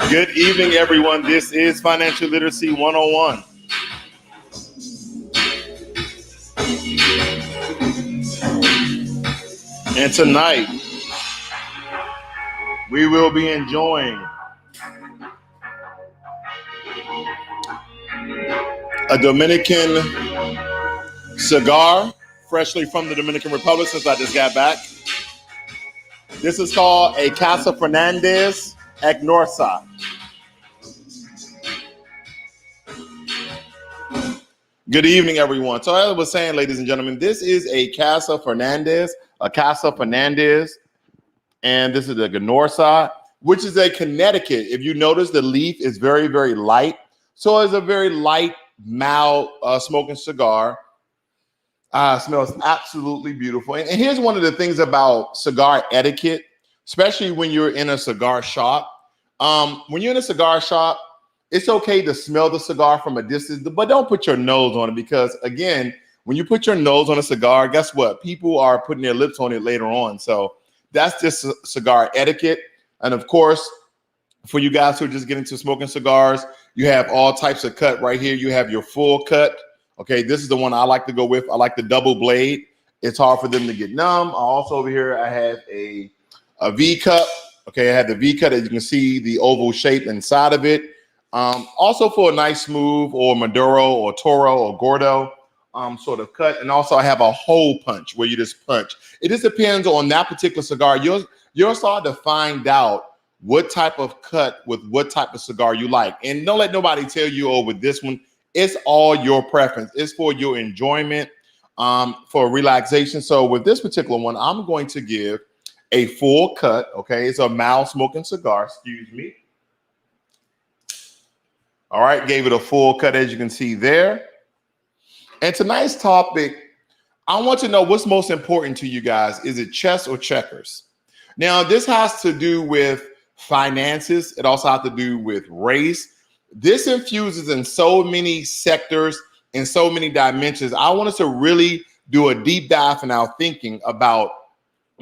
Good evening, everyone. This is Financial Literacy 101. And tonight, we will be enjoying a Dominican cigar, freshly from the Dominican Republic since I just got back. This is called a Casa Fernandez Aganorsa. Good evening, everyone. So as I was saying, ladies and gentlemen, this is a Casa Fernandez, and this is a Aganorsa, which is a Connecticut. If you notice, the leaf is very, very light. So it's a very light, mild smoking cigar. Smells absolutely beautiful. And here's one of the things about cigar etiquette, especially when you're in a cigar shop. When you're in a cigar shop, it's okay to smell the cigar from a distance, but don't put your nose on it because, again, when you put your nose on a cigar, guess what? People are putting their lips on it later on. So that's just cigar etiquette. And, of course, for you guys who are just getting to smoking cigars, you have all types of cut right here. You have your full cut. Okay, this is the one I like to go with. I like the double blade. It's hard for them to get numb. Also over here, I have a V cup. Okay, I have the V cut. As you can see, the oval shape inside of it. Also for a nice smooth or Maduro or Toro or Gordo sort of cut. And also I have a hole punch where you just punch. It just depends on that particular cigar. You'll start to find out what type of cut with what type of cigar you like. And don't let nobody tell you, oh, with this one, it's all your preference. It's for your enjoyment, for relaxation. So with this particular one, I'm going to give a full cut. Okay, it's a mild smoking cigar, excuse me. All right, gave it a full cut, as you can see there. And tonight's topic, I want to know what's most important to you guys. Is it chess or checkers? Now, this has to do with finances. It also has to do with race. This infuses in so many sectors and so many dimensions. I want us to really do a deep dive in our thinking about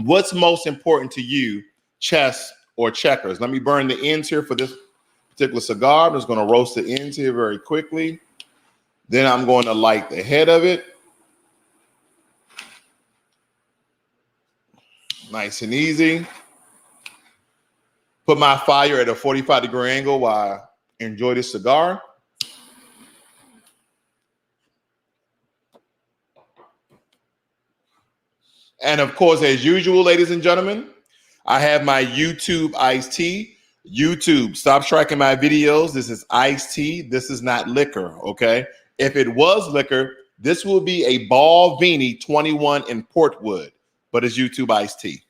what's most important to you, chess or checkers. Let me burn the ends here for this particular cigar. I'm just going to roast the ends here very quickly. Then I'm going to light the head of it. Nice and easy. Put my fire at a 45-degree angle while I enjoy this cigar. And of course, as usual, ladies and gentlemen, I have my YouTube iced tea. YouTube, stop striking my videos. This is iced tea. This is not liquor, okay? If it was liquor, this will be a Ball Vini 21 in Portwood, but it's YouTube iced tea.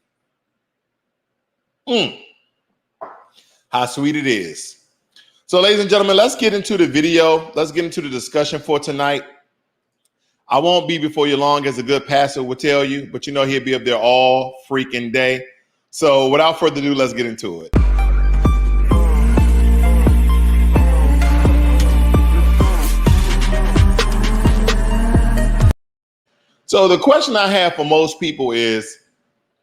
How sweet it is. So, ladies and gentlemen, let's get into the video. Let's get into the discussion for tonight. I won't be before you long, as a good pastor will tell you, but you know he'll be up there all freaking day. So, without further ado, let's get into it. So the question I have for most people is,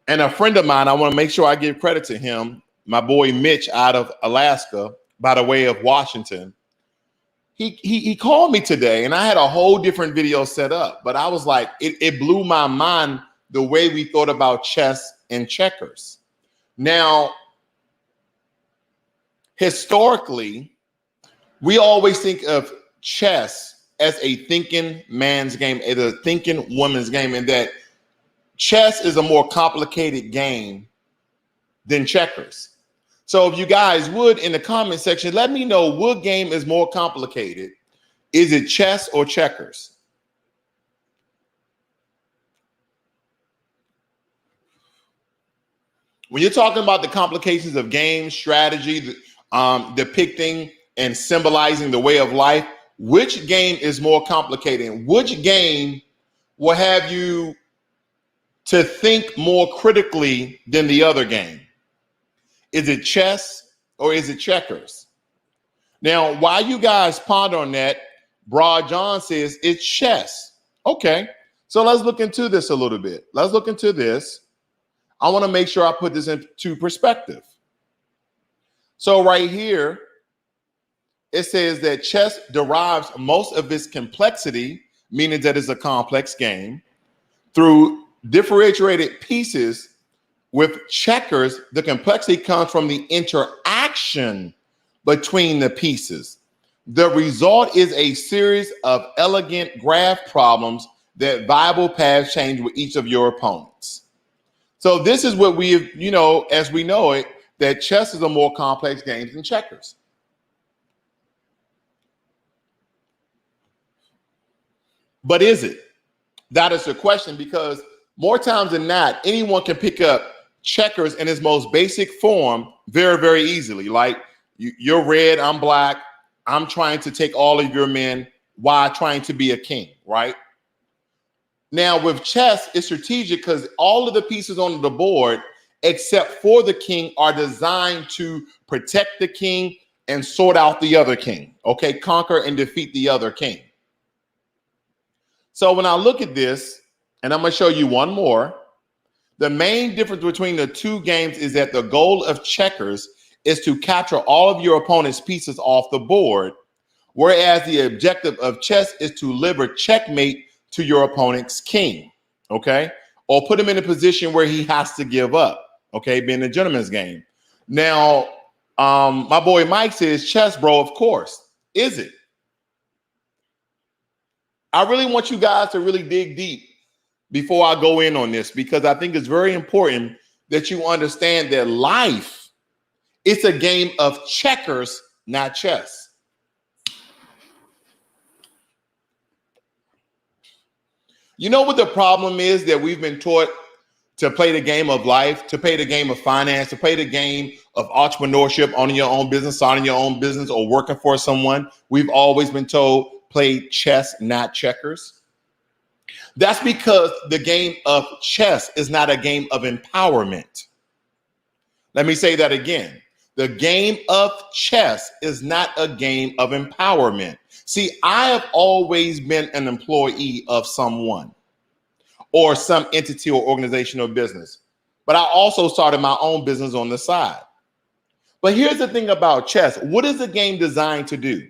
and a friend of mine, I want to make sure I give credit to him, my boy Mitch out of Alaska, by the way of Washington. He called me today, and I had a whole different video set up, but I was like, it blew my mind the way we thought about chess and checkers. Now, historically, we always think of chess as a thinking man's game, as a thinking woman's game, and that chess is a more complicated game than checkers. So if you guys would, in the comment section, let me know what game is more complicated. Is it chess or checkers? When you're talking about the complications of game strategy, depicting and symbolizing the way of life, which game is more complicated? Which game will have you to think more critically than the other game? Is it chess or is it checkers? Now, while you guys ponder on that, Broad John says it's chess. Okay, so let's look into this a little bit. Let's look into this. I want to make sure I put this into perspective. So right here, it says that chess derives most of its complexity, meaning that it's a complex game, through differentiated pieces. With checkers, the complexity comes from the interaction between the pieces. The result is a series of elegant graph problems that viable paths change with each of your opponents. So this is what we, as we know it, that chess is a more complex game than checkers. But is it? That is the question, because more times than not, anyone can pick up checkers in its most basic form very, very easily. Like you're red, I'm black, I'm trying to take all of your men while trying to be a king, right? Now with chess, it's strategic because all of the pieces on the board, except for the king, are designed to protect the king and sort out the other king, okay? Conquer and defeat the other king. So when I look at this, and I'm gonna show you one more, the main difference between the two games is that the goal of checkers is to capture all of your opponent's pieces off the board, whereas the objective of chess is to deliver checkmate to your opponent's king, okay? Or put him in a position where he has to give up, okay? Being a gentleman's game. Now, my boy Mike says, chess, bro, of course. Is it? I really want you guys to really dig deep before I go in on this, because I think it's very important that you understand that life, it's a game of checkers, not chess. You know what the problem is? That we've been taught to play the game of life, to play the game of finance, to play the game of entrepreneurship, owning your own business, starting your own business, or working for someone. We've always been told, play chess, not checkers. That's because the game of chess is not a game of empowerment. Let me say that again. The game of chess is not a game of empowerment. See, I have always been an employee of someone or some entity or organization or business, but I also started my own business on the side. But here's the thing about chess. What is the game designed to do?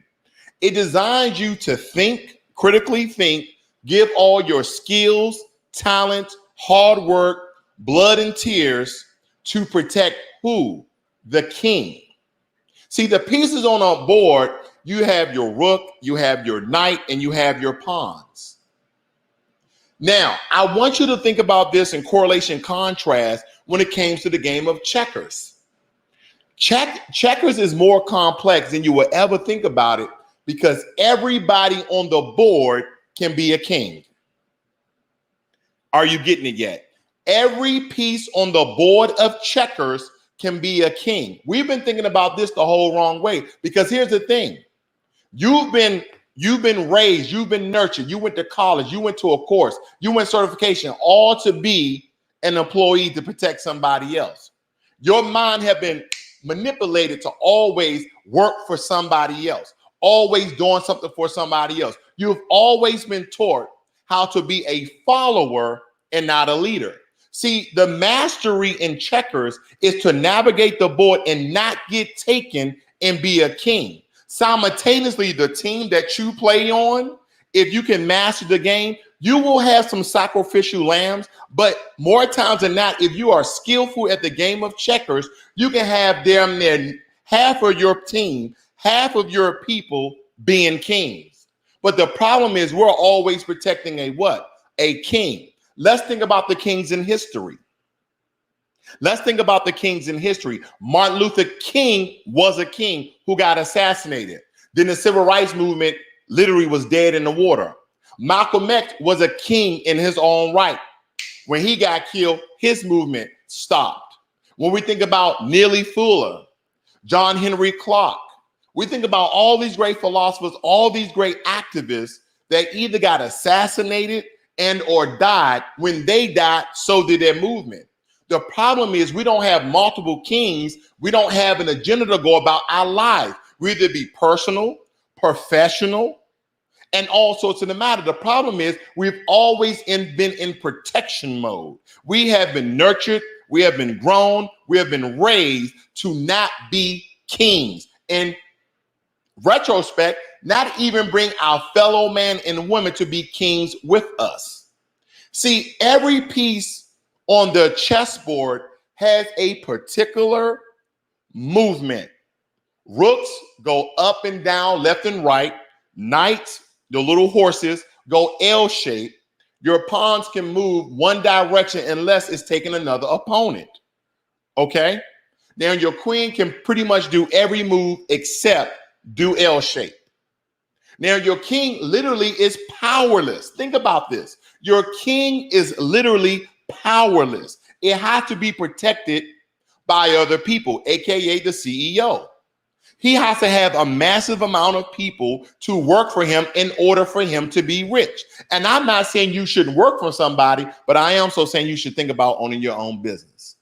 It designs you to think, critically think, give all your skills, talent, hard work, blood and tears to protect who? The king. See, the pieces on a board, you have your rook, you have your knight, and you have your pawns. Now, I want you to think about this in correlation contrast when it comes to the game of checkers. Checkers is more complex than you will ever think about it, because everybody on the board can be a king. Are you getting it yet? Every piece on the board of checkers can be a king. We've been thinking about this the whole wrong way, because here's the thing. You've been raised, you've been nurtured, you went to college, you went to a course, you went certification, all to be an employee to protect somebody else. Your mind have been manipulated to always work for somebody else, always doing something for somebody else. You've always been taught how to be a follower and not a leader. See, the mastery in checkers is to navigate the board and not get taken and be a king. Simultaneously, the team that you play on, if you can master the game, you will have some sacrificial lambs, but more times than not, if you are skillful at the game of checkers, you can have damn near half of your team, half of your people being kings. But the problem is we're always protecting a what? A king. Let's think about the kings in history. Let's think about the kings in history. Martin Luther King was a king who got assassinated. Then the civil rights movement literally was dead in the water. Malcolm X was a king in his own right. When he got killed, his movement stopped. When we think about Neely Fuller, John Henry Clark, we think about all these great philosophers, all these great activists that either got assassinated and or died. When they died, so did their movement. The problem is we don't have multiple kings. We don't have an agenda to go about our lives. We either be personal, professional, and all sorts of the matter. The problem is we've always been in protection mode. We have been nurtured, we have been grown, we have been raised to not be kings. In retrospect, not even bring our fellow men and women to be kings with us. See, every piece on the chessboard has a particular movement. Rooks go up and down, left and right. Knights, the little horses, go L-shaped. Your pawns can move one direction unless it's taking another opponent. Okay? Now your queen can pretty much do every move except do L-shape. Now your king literally is powerless. Think about this. Your king is literally powerless. It has to be protected by other people, aka the CEO. He has to have a massive amount of people to work for him in order for him to be rich. And I'm not saying you should work for somebody, but I am so saying you should think about owning your own business.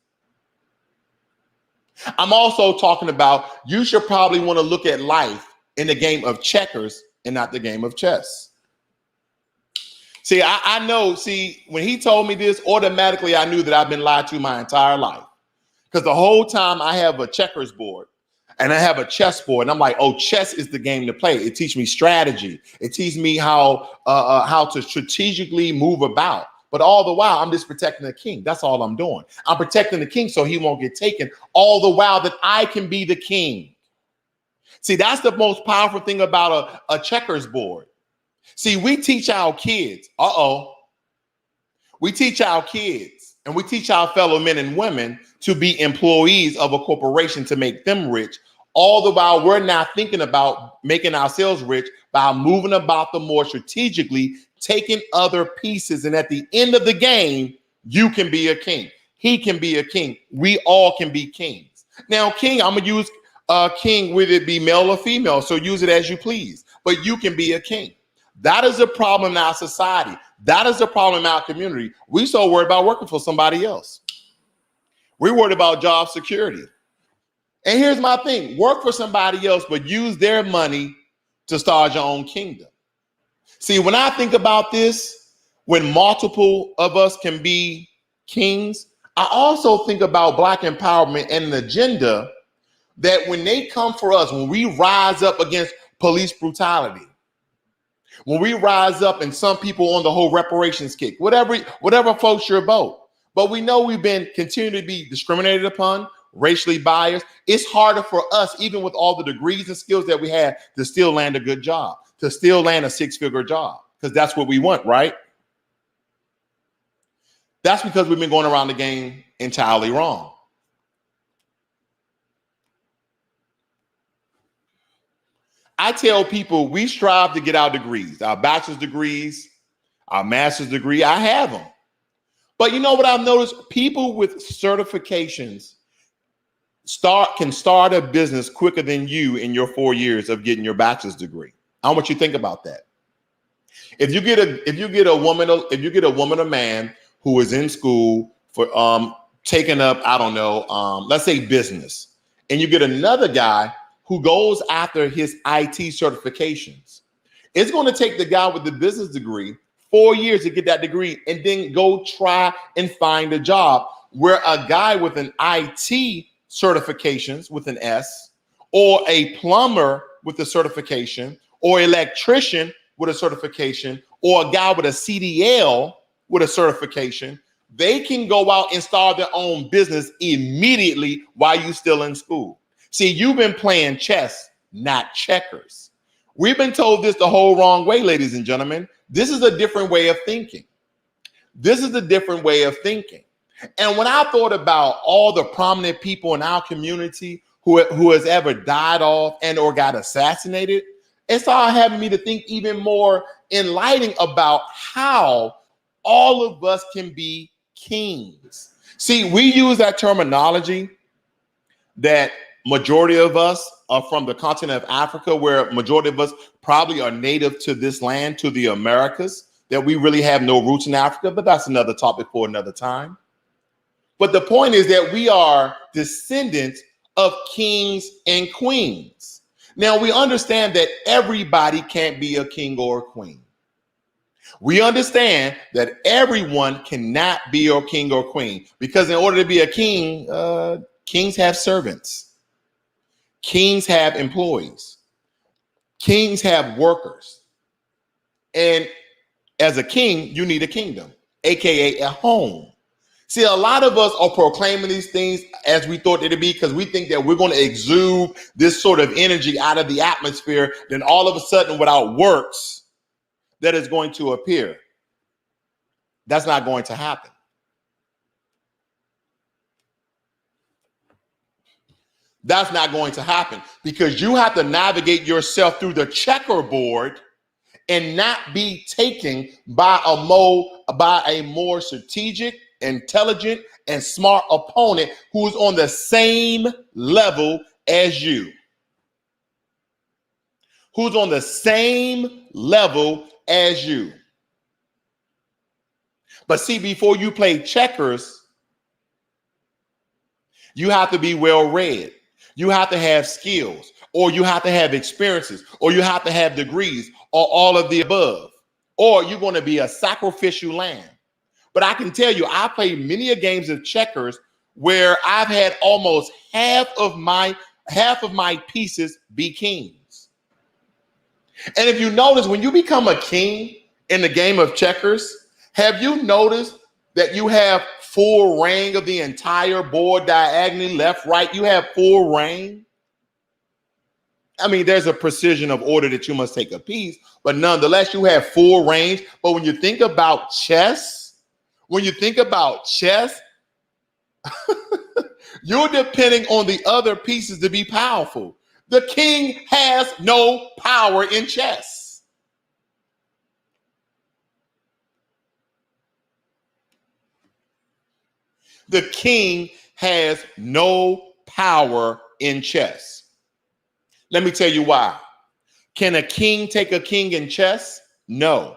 I'm also talking about you should probably want to look at life in the game of checkers and not the game of chess. See, I know, when he told me this, automatically I knew that I've been lied to my entire life. Because the whole time I have a checkers board and I have a chess board, and I'm like, oh, chess is the game to play. It teaches me strategy. It teaches me how to strategically move about. But all the while, I'm just protecting the king. That's all I'm doing. I'm protecting the king so he won't get taken, all the while that I can be the king. See, that's the most powerful thing about a checkers board. See, we teach our kids, we teach our kids and we teach our fellow men and women to be employees of a corporation to make them rich, all the while we're not thinking about making ourselves rich by moving about them more strategically, taking other pieces. And at the end of the game, you can be a king. He can be a king. We all can be kings. Now, king, I'm going to use king, whether it be male or female, so use it as you please. But you can be a king. That is a problem in our society. That is a problem in our community. We so worried about working for somebody else. We're worried about job security. And here's my thing. Work for somebody else, but use their money to start your own kingdom. See, when I think about this, when multiple of us can be kings, I also think about Black empowerment and an agenda that when they come for us, when we rise up against police brutality, when we rise up and some people on the whole reparations kick, whatever folks your vote, but we know we've been continuing to be discriminated upon, racially biased. It's harder for us, even with all the degrees and skills that we have, to still land a good job, to still land a six-figure job, because that's what we want, right? That's because we've been going around the game entirely wrong. I tell people we strive to get our degrees, our bachelor's degrees, our master's degree. I have them. But you know what I've noticed? People with certifications can start a business quicker than you in your 4 years of getting your bachelor's degree. I want you to think about that. If you get a woman or man who is in school for taking up, I don't know, let's say business, and you get another guy who goes after his IT certifications, it's going to take the guy with the business degree 4 years to get that degree and then go try and find a job, where a guy with an IT certifications with an S, or a plumber with a certification, or electrician with a certification, or a guy with a CDL with a certification, they can go out and start their own business immediately while you're still in school. See, you've been playing chess, not checkers. We've been told this the whole wrong way, ladies and gentlemen. This is a different way of thinking. This is a different way of thinking. And when I thought about all the prominent people in our community who has ever died off and or got assassinated, it started having me to think even more enlightening about how all of us can be kings. See, we use that terminology that majority of us are from the continent of Africa, where majority of us probably are native to this land, to the Americas, that we really have no roots in Africa, but that's another topic for another time. But the point is that we are descendants of kings and queens. Now, we understand that everybody can't be a king or a queen. We understand that everyone cannot be a king or queen, because in order to be a king, kings have servants. Kings have employees. Kings have workers. And as a king, you need a kingdom, aka a home. See, a lot of us are proclaiming these things as we thought it'd be because we think that we're going to exude this sort of energy out of the atmosphere. Then all of a sudden, without works, that is going to appear. That's not going to happen. That's not going to happen because you have to navigate yourself through the checkerboard and not be taken by a more strategic, intelligent, and smart opponent who's on the same level as you. Who's on the same level as you. But see, before you play checkers, you have to be well read. You have to have skills, or you have to have experiences, or you have to have degrees, or all of the above, or you're going to be a sacrificial lamb. But I can tell you, I played many a games of checkers where I've had almost half of my pieces be kings. And if you notice, when you become a king in the game of checkers, have you noticed that you have full reign of the entire board diagonally, left, right? You have full reign. I mean, there's a precision of order that you must take a piece, but nonetheless, you have full range. But when you think about chess, you're depending on the other pieces to be powerful. The king has no power in chess. The king has no power in chess. Let me tell you why. Can a king take a king in chess? No.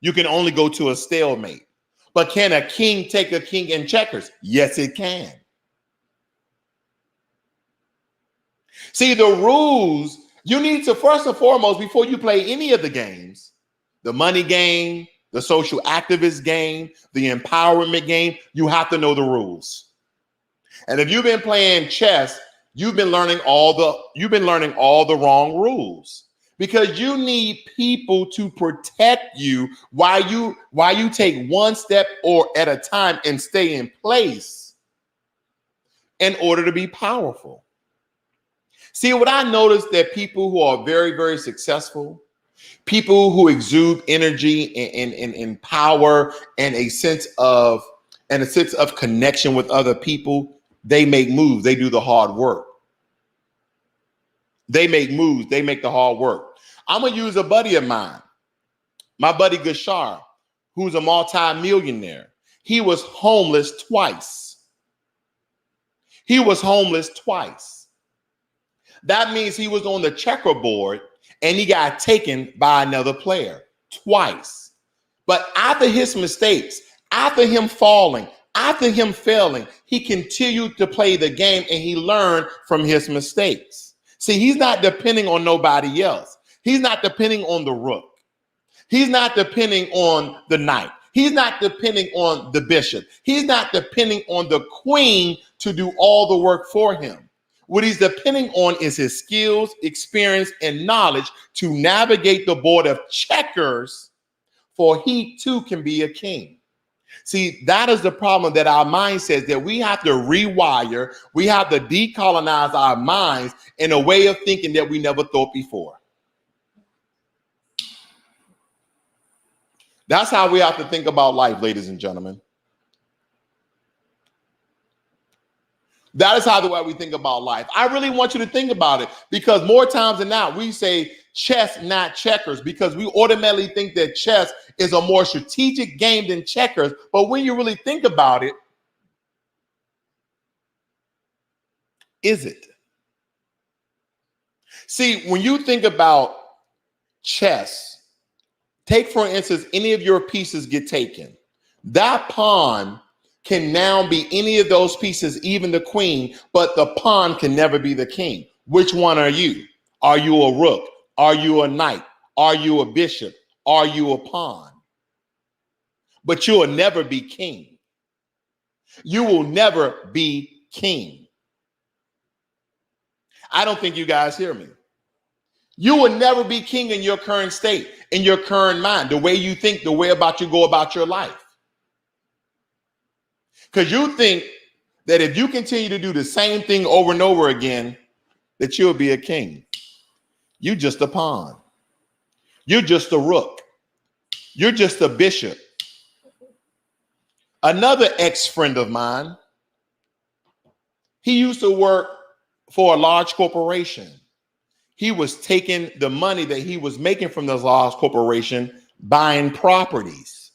You can only go to a stalemate. But can a king take a king in checkers? Yes, it can. See, the rules, you need to, first and foremost, before you play any of the games, the money game, the social activist game, the empowerment game, you have to know the rules. And if you've been playing chess, you've been learning all the wrong rules, because you need people to protect you while you take one step or at a time and stay in place in order to be powerful. See, what I noticed that people who are very, very successful, people who exude energy and power and a sense of connection with other people, they make moves. They do the hard work. They make moves. They make the hard work. I'm going to use a buddy of mine, my buddy Gashar, who's a multi-millionaire. He was homeless twice. That means he was on the checkerboard and he got taken by another player twice. But after his mistakes, after him falling, after him failing, he continued to play the game and he learned from his mistakes. See, he's not depending on nobody else. He's not depending on the rook. He's not depending on the knight. He's not depending on the bishop. He's not depending on the queen to do all the work for him. What he's depending on is his skills, experience, and knowledge to navigate the board of checkers, for he too can be a king. See, that is the problem that our mind says, that we have to rewire, we have to decolonize our minds in a way of thinking that we never thought before. That's how we have to think about life, ladies and gentlemen. That is how the way we think about life. I really want you to think about it, because more times than not, we say chess, not checkers, because we automatically think that chess is a more strategic game than checkers. But when you really think about it, is it? See, when you think about chess, take for instance, any of your pieces get taken. That pawn can now be any of those pieces, even the queen, but the pawn can never be the king. Which one are you? Are you a rook? Are you a knight? Are you a bishop? Are you a pawn? But you will never be king. You will never be king. I don't think you guys hear me. You will never be king in your current state, in your current mind, the way you think, the way about you go about your life. Because you think that if you continue to do the same thing over and over again, that you'll be a king. You're just a pawn. You're just a rook. You're just a bishop. Another ex-friend of mine, he used to work for a large corporation. He was taking the money that he was making from this large corporation, buying properties.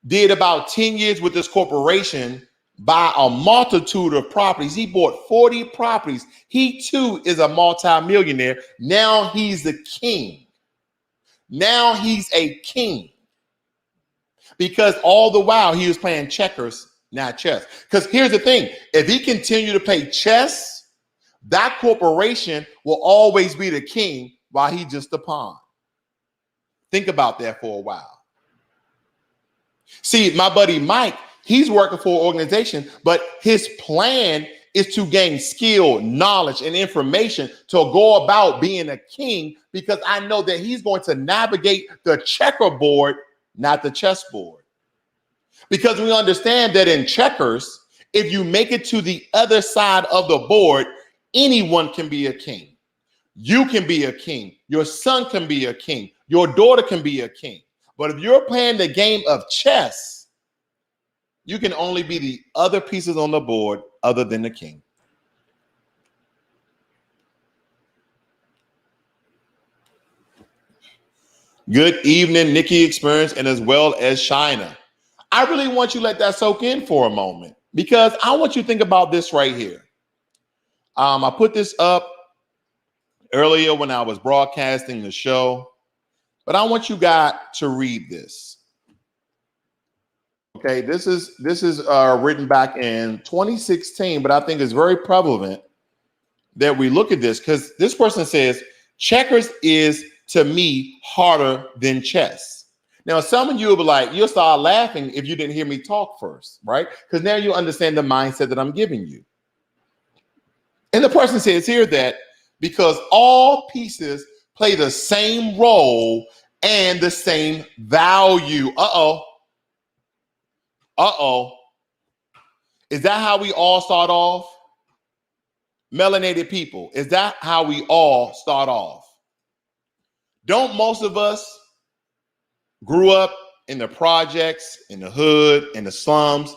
Did about 10 years with this corporation, buy a multitude of properties. He bought 40 properties. He too is a multimillionaire. Now he's the king. Now he's a king. Because all the while he was playing checkers, not chess. Because here's the thing, if he continued to play chess, that corporation will always be the king while he's just a pawn. Think about that for a while. See, my buddy Mike, he's working for an organization, but his plan is to gain skill, knowledge, and information to go about being a king, because I know that he's going to navigate the checkerboard, not the chessboard. Because we understand that in checkers, if you make it to the other side of the board, anyone can be a king. You can be a king. Your son can be a king. Your daughter can be a king. But if you're playing the game of chess, you can only be the other pieces on the board other than the king. Good evening, Nikki Experience, and as well as Shina. I really want you to let that soak in for a moment, because I want you to think about this right here. I put this up earlier when I was broadcasting the show, but I want you guys to read this. Okay, this is written back in 2016, but I think it's very prevalent that we look at this, because this person says checkers is, to me, harder than chess. Now, some of you will be like, you'll start laughing if you didn't hear me talk first, right? Because now you understand the mindset that I'm giving you. And the person says here that because all pieces play the same role and the same value. Is that how we all start off? Melanated people, is that how we all start off? Don't most of us grew up in the projects, in the hood, in the slums?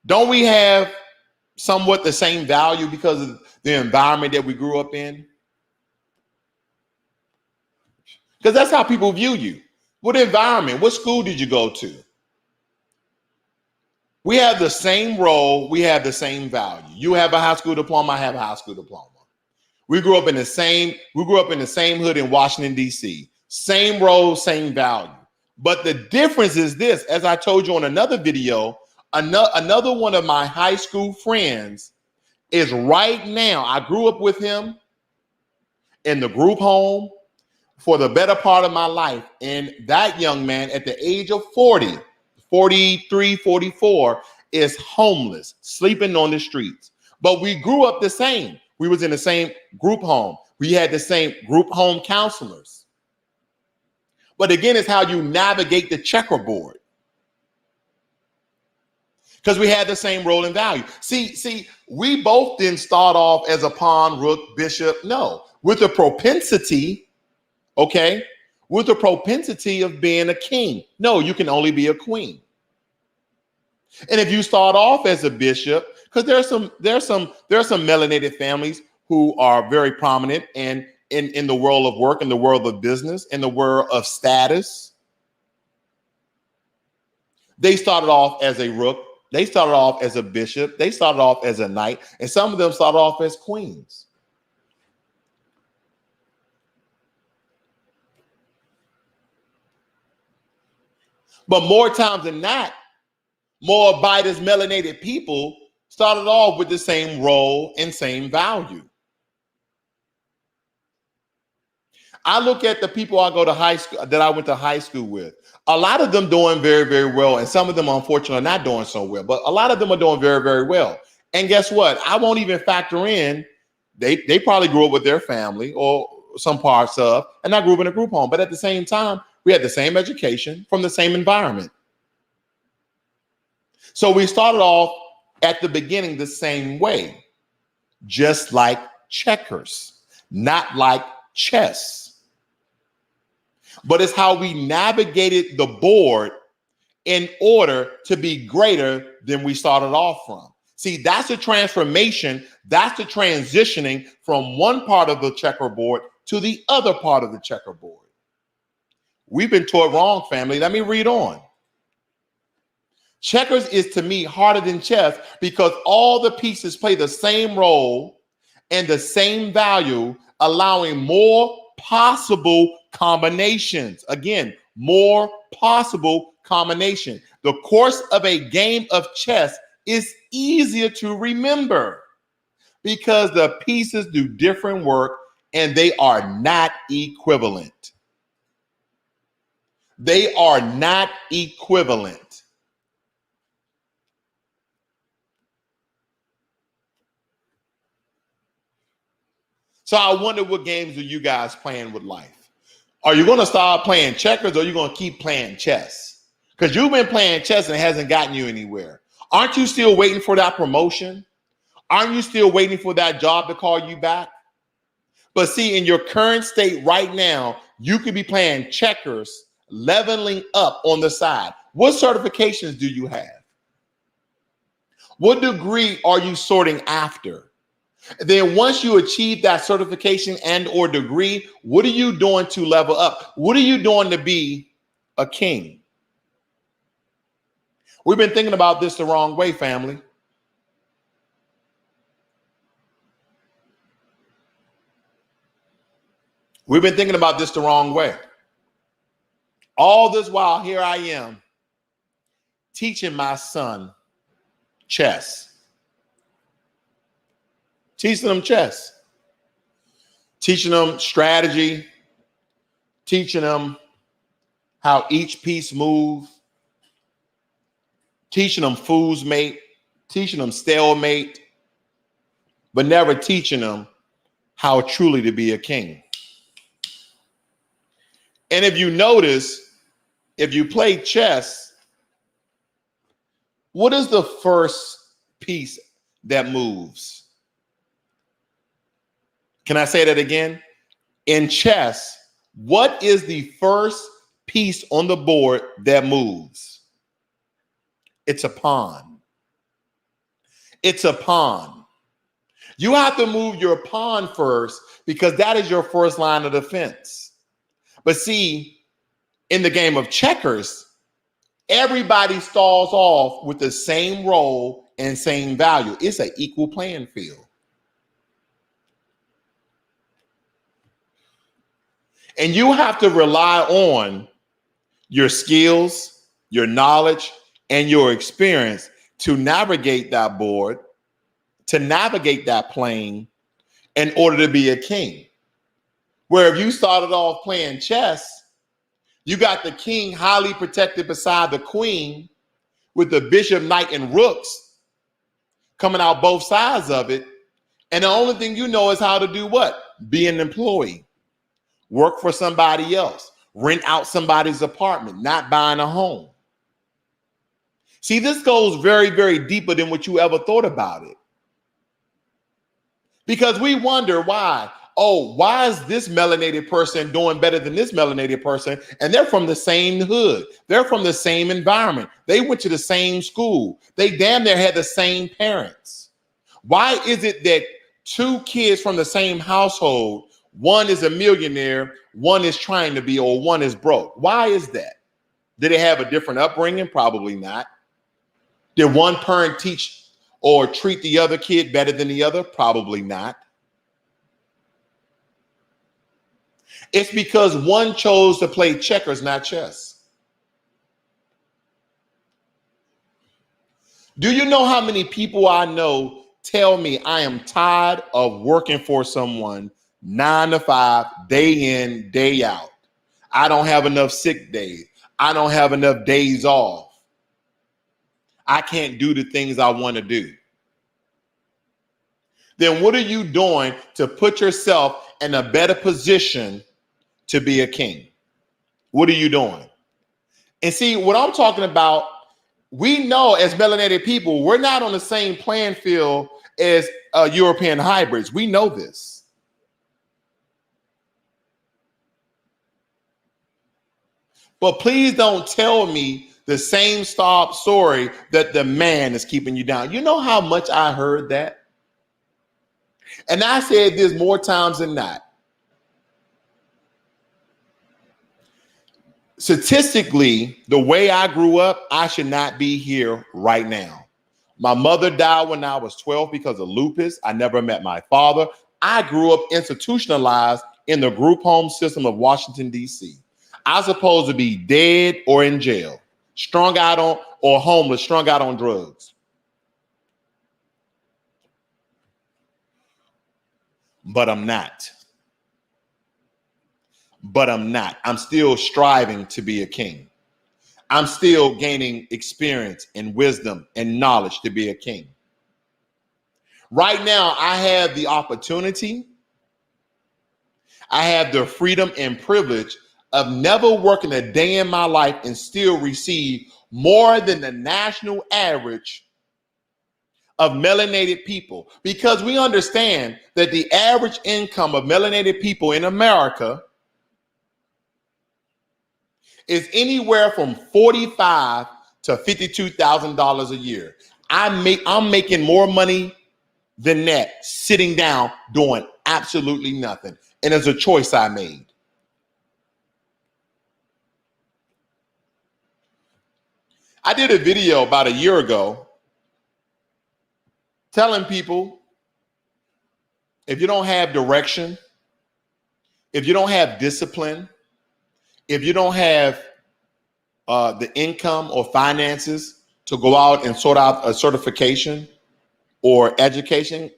Don't we have somewhat the same value because of the environment that we grew up in? Because that's how people view you. What environment? What school did you go to? We have the same role. We have the same value. You have a high school diploma. I have a high school diploma. We grew up in the same hood in Washington, D.C. Same role, same value. But the difference is this, as I told you on another video, another one of my high school friends is right now, I grew up with him in the group home for the better part of my life. And that young man at the age of 40, 43, 44, is homeless, sleeping on the streets. But we grew up the same. We was in the same group home. We had the same group home counselors. But again, it's how you navigate the checkerboard. Because we had the same role and value. See, we both didn't start off as a pawn, rook, bishop. No, with the propensity, okay, with the propensity of being a king. No, you can only be a queen. And if you start off as a bishop, because there's some melanated families who are very prominent and in the world of work, in the world of business, in the world of status. They started off as a rook. They started off as a bishop. They started off as a knight. And some of them started off as queens. But more times than not, more Biden's melanated people started off with the same role and same value. I look at the people I go to high school, that I went to high school with. A lot of them doing very, very well. And some of them, unfortunately, are not doing so well. But a lot of them are doing very, very well. And guess what? I won't even factor in They probably grew up with their family or some parts of, and I grew up in a group home. But at the same time, we had the same education from the same environment. So we started off at the beginning the same way, just like checkers, not like chess. But it's how we navigated the board in order to be greater than we started off from. See, that's the transformation. That's the transitioning from one part of the checkerboard to the other part of the checkerboard. We've been taught wrong, family. Let me read on. Checkers is to me harder than chess because all the pieces play the same role and the same value, allowing more possible combinations. Again, more possible combination. The course of a game of chess is easier to remember because the pieces do different work and they are not equivalent. They are not equivalent. So I wonder, what games are you guys playing with life? Are you going to start playing checkers, or are you going to keep playing chess? Because you've been playing chess and it hasn't gotten you anywhere. Aren't you still waiting for that promotion? Aren't you still waiting for that job to call you back? But see, in your current state right now, you could be playing checkers, leveling up on the side. What certifications do you have? What degree are you sorting after? Then once you achieve that certification and or degree, what are you doing to level up? What are you doing to be a king? We've been thinking about this the wrong way, family. We've been thinking about this the wrong way. All this while, here I am teaching my son chess. Teaching them chess. Teaching them strategy. Teaching them how each piece moves. Teaching them fool's mate. Teaching them stalemate. But never teaching them how truly to be a king. And if you notice, if you play chess, what is the first piece that moves? Can I say that again? In chess, what is the first piece on the board that moves? It's a pawn. It's a pawn. You have to move your pawn first because that is your first line of defense. But see, in the game of checkers, everybody stalls off with the same role and same value. It's an equal playing field. And you have to rely on your skills, your knowledge, and your experience to navigate that board, to navigate that plane in order to be a king. Where if you started off playing chess, you got the king highly protected beside the queen with the bishop, knight, and rooks coming out both sides of it. And the only thing you know is how to do what? Be an employee. Work for somebody else, rent out somebody's apartment, not buying a home. See, this goes very, very deeper than what you ever thought about it. Because we wonder why. Oh, why is this melanated person doing better than this melanated person? And they're from the same hood. They're from the same environment. They went to the same school. They damn near had the same parents. Why is it that two kids from the same household, one is a millionaire, one is trying to be, or one is broke? Why is that? Did they have a different upbringing? Probably not. Did one parent teach or treat the other kid better than the other? Probably not. It's because one chose to play checkers, not chess. Do you know how many people I know tell me I am tired of working for someone 9 to 5, day in, day out? I don't have enough sick days. I don't have enough days off. I can't do the things I want to do. then what are you doing to put yourself in a better position to be a king? What are you doing? And see, what I'm talking about, we know as melanated people, we're not on the same playing field as European hybrids. We know this. But please don't tell me the same story that the man is keeping you down. You know how much I heard that? And I said this more times than not. Statistically, the way I grew up, I should not be here right now. My mother died when I was 12 because of lupus. I never met my father. I grew up institutionalized in the group home system of Washington, D.C. I was supposed to be dead or in jail, strung out on, or homeless, strung out on drugs. But I'm not. I'm still striving to be a king. I'm still gaining experience and wisdom and knowledge to be a king. Right now, I have the opportunity, I have the freedom and privilege of never working a day in my life and still receive more than the national average of melanated people, because we understand that the average income of melanated people in America is anywhere from $45,000 to $52,000 a year. I'm making more money than that sitting down doing absolutely nothing. And it's a choice I made. I did a video about a year ago telling people, if you don't have direction, if you don't have discipline, if you don't have the income or finances to go out and sort out a certification or education.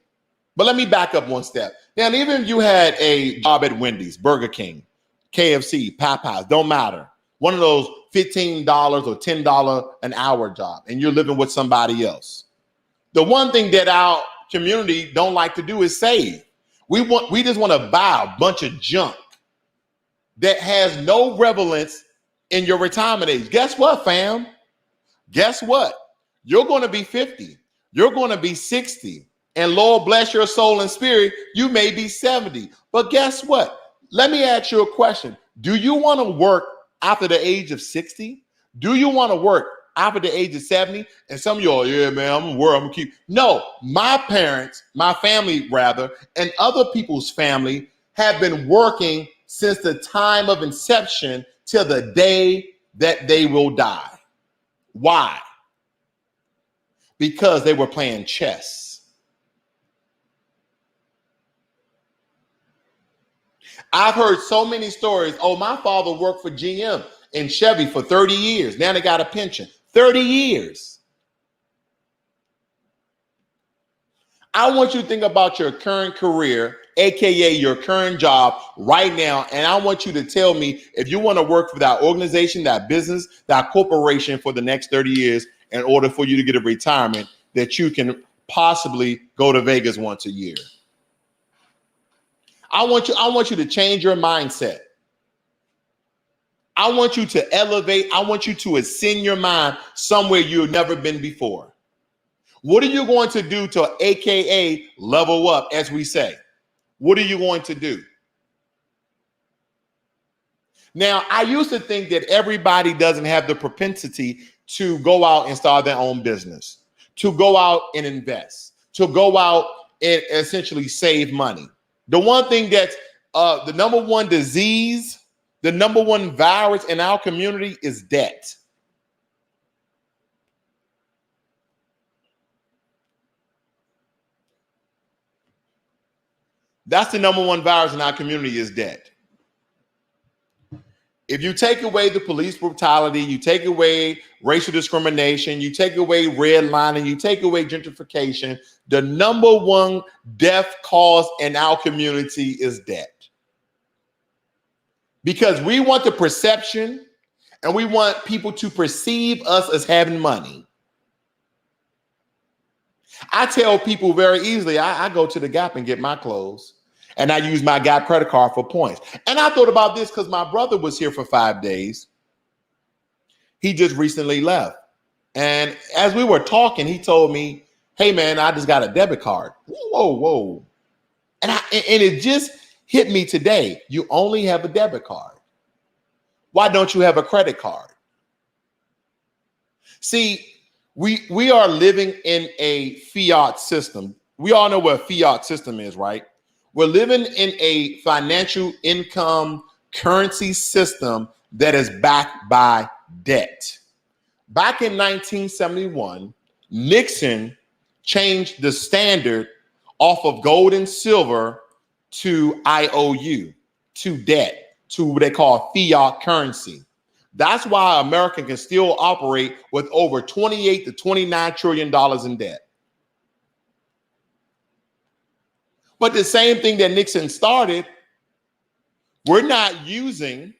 But let me back up one step. Now, even if you had a job at Wendy's, Burger King, KFC, Popeyes, don't matter. One of those $15 or $10 an hour job, and you're living with somebody else. The one thing that our community don't like to do is save. We just want to buy a bunch of junk that has no relevance in your retirement age. Guess what, fam? Guess what? You're going to be 50. You're going to be 60. And Lord bless your soul and spirit, you may be 70. But guess what? Let me ask you a question. Do you want to work after the age of 60? Do you want to work after the age of 70? And some of y'all, yeah, man, I'm going to work, I'm going to keep. No, my parents, my family rather, and other people's family have been working since the time of inception till the day that they will die. Why? Because they were playing chess. I've heard so many stories. Oh, my father worked for GM and Chevy for 30 years. Now they got a pension. 30 years. I want you to think about your current career, AKA your current job right now. And I want you to tell me if you want to work for that organization, that business, that corporation for the next 30 years in order for you to get a retirement that you can possibly go to Vegas once a year. I want you to change your mindset. I want you to elevate. I want you to ascend your mind somewhere you've never been before. What are you going to do to AKA level up, as we say? What are you going to do? Now, I used to think that everybody doesn't have the propensity to go out and start their own business, to go out and invest, to go out and essentially save money. The one thing that's the number one disease, the number one virus in our community is debt. That's the number one virus in our community is debt. If you take away the police brutality, you take away racial discrimination, you take away redlining, you take away gentrification, the number one death cause in our community is debt. Because we want the perception and we want people to perceive us as having money. I tell people very easily, I go to the Gap and get my clothes, and I use my Gap credit card for points. And I thought about this because my brother was here for 5 days. He just recently left. And as we were talking, he told me, hey, man, I just got a debit card. Whoa. And it just hit me today. You only have a debit card. Why don't you have a credit card? See, we are living in a fiat system. We all know what a fiat system is, right? We're living in a financial income currency system that is backed by debt. Back in 1971, Nixon changed the standard off of gold and silver to IOU, to debt, to what they call fiat currency. That's why America can still operate with over 28 to 29 trillion dollars in debt. But the same thing that Nixon started, we're not using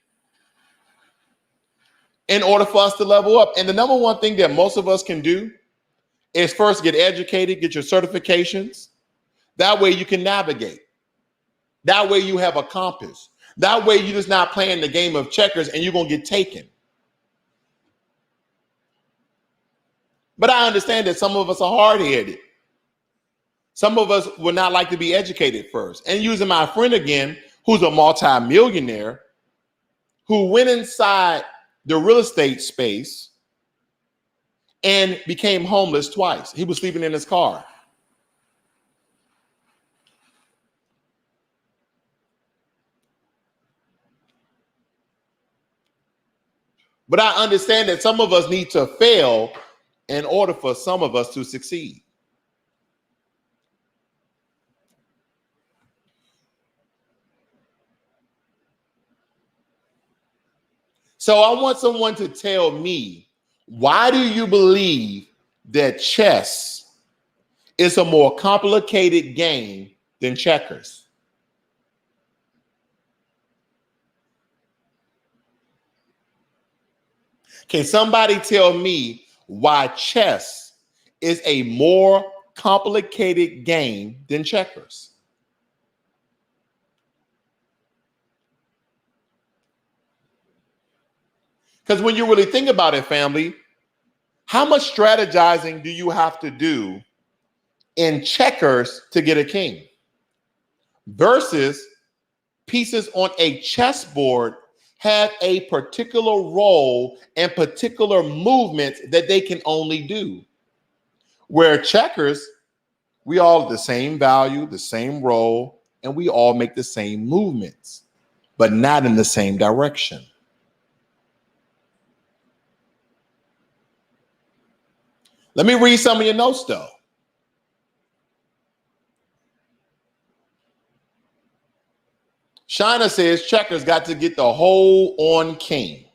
in order for us to level up. And the number one thing that most of us can do is first get educated, get your certifications. That way you can navigate. That way you have a compass. That way you're just not playing the game of checkers and you're going to get taken. But I understand that some of us are hard-headed. Some of us would not like to be educated first. And using my friend again, who's a multi-millionaire, who went inside the real estate space and became homeless twice. He was sleeping in his car. But I understand that some of us need to fail in order for some of us to succeed. So I want someone to tell me, why do you believe that chess is a more complicated game than checkers? Can somebody tell me why chess is a more complicated game than checkers? Because when you really think about it, family, how much strategizing do you have to do in checkers to get a king versus pieces on a chessboard have a particular role and particular movements that they can only do? Where checkers, we all have the same value, the same role, and we all make the same movements, but not in the same direction. Let me read some of your notes, though. Shina says checkers got to get the hole on king.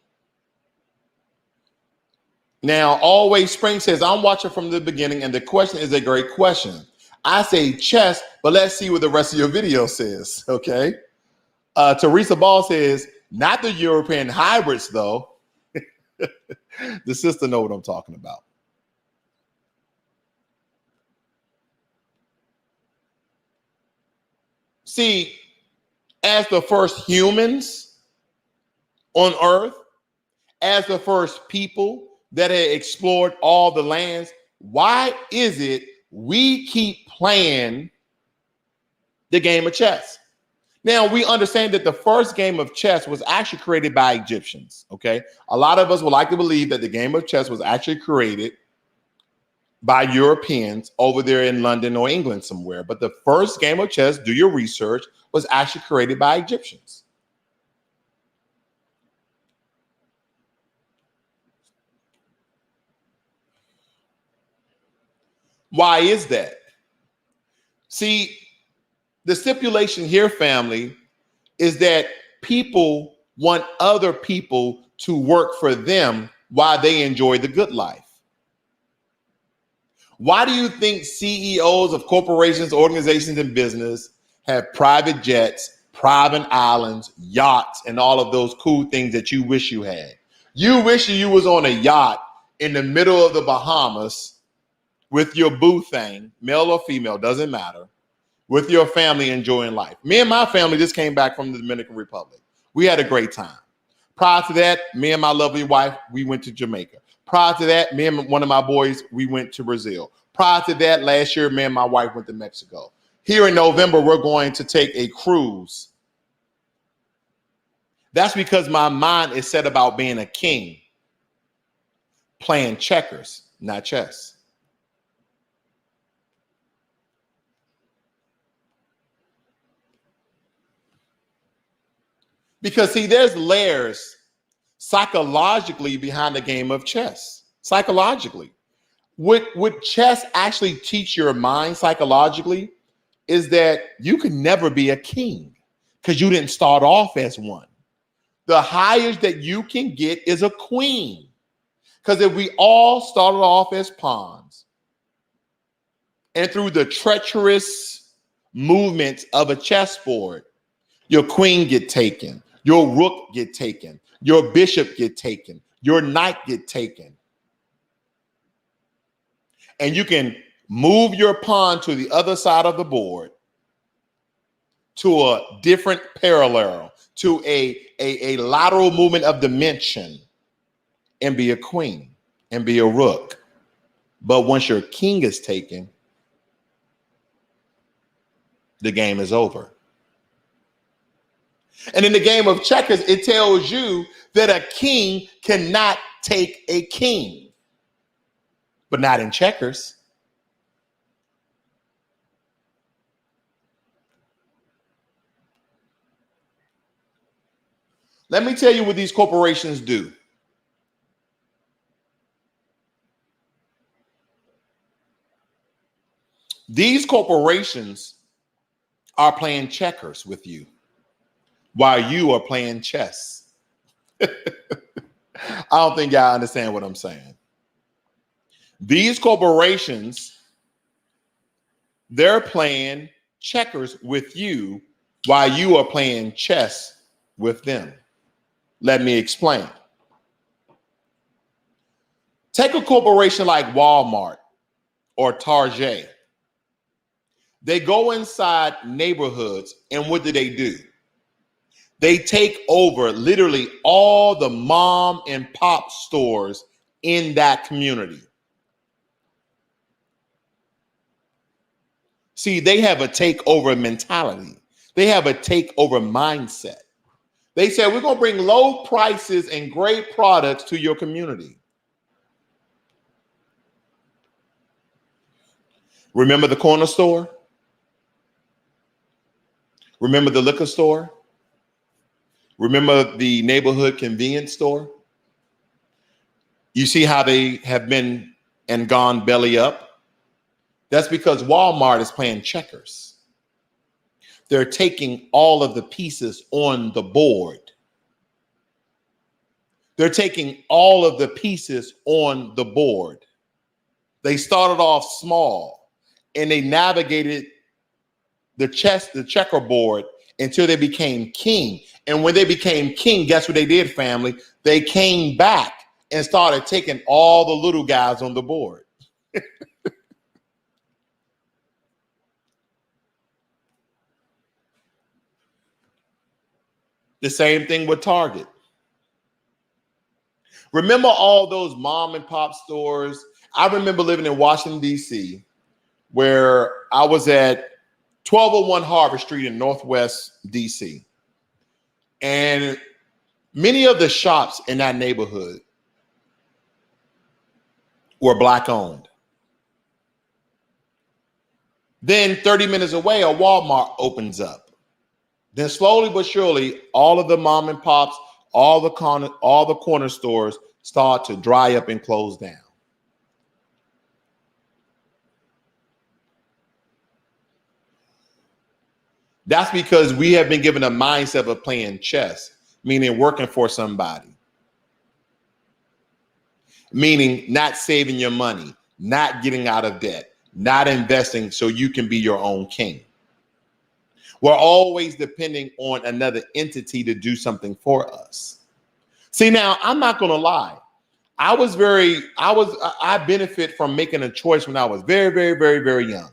Now, Always Spring says, I'm watching from the beginning, and the question is a great question. I say chess, but let's see what the rest of your video says, okay? Teresa Ball says, not the European hybrids, though. The sister know what I'm talking about. See, as the first humans on Earth, as the first people that had explored all the lands, why is it we keep playing the game of chess? Now, we understand that the first game of chess was actually created by Egyptians, okay? A lot of us would like to believe that the game of chess was actually created by Europeans over there in London or England somewhere. But the first game of chess, do your research, was actually created by Egyptians. Why is that? See, the stipulation here, family, is that people want other people to work for them while they enjoy the good life. Why do you think CEOs of corporations, organizations, and business have private jets, private islands, yachts, and all of those cool things that you wish you had? You wish you was on a yacht in the middle of the Bahamas with your boo thing, male or female, doesn't matter, with your family enjoying life. Me and my family just came back from the Dominican Republic. We had a great time. Prior to that, me and my lovely wife, we went to Jamaica. Prior to that, me and one of my boys, we went to Brazil. Prior to that, last year, me and my wife went to Mexico. Here in November, we're going to take a cruise. That's because my mind is set about being a king, playing checkers, not chess. Because see, there's layers psychologically behind the game of chess. Psychologically. What chess actually teach your mind psychologically is that you can never be a king because you didn't start off as one. The highest that you can get is a queen. Because if we all started off as pawns, and through the treacherous movements of a chessboard, your queen get taken, your rook get taken, your bishop get taken, your knight get taken. And you can move your pawn to the other side of the board to a different parallel, to a lateral movement of dimension, and be a queen and be a rook. But once your king is taken, the game is over. And in the game of checkers, it tells you that a king cannot take a king, but not in checkers. Let me tell you what these corporations do. These corporations are playing checkers with you while you are playing chess. I don't think y'all understand what I'm saying. These corporations, they're playing checkers with you while you are playing chess with them. Let me explain. Take a corporation like Walmart or Target. They go inside neighborhoods, and what do? They take over literally all the mom and pop stores in that community. See, they have a takeover mentality. They have a takeover mindset. They said, we're going to bring low prices and great products to your community. Remember the corner store? Remember the liquor store? Remember the neighborhood convenience store? You see how they have been and gone belly up? That's because Walmart is playing checkers. They're taking all of the pieces on the board. They're taking all of the pieces on the board. They started off small and they navigated the checkerboard until they became king. And when they became king, guess what they did, family? They came back and started taking all the little guys on the board. The same thing with Target. Remember all those mom and pop stores? I remember living in Washington, D.C., where I was at 1201 Harvard Street in Northwest D.C. And many of the shops in that neighborhood were Black owned. Then 30 minutes away, a Walmart opens up. Then slowly but surely, all of the mom and pops, all the corner stores start to dry up and close down. That's because we have been given a mindset of playing chess, meaning working for somebody, meaning not saving your money, not getting out of debt, not investing so you can be your own king. We're always depending on another entity to do something for us. See, now, I'm not going to lie. I benefit from making a choice when I was very, very, very, very young.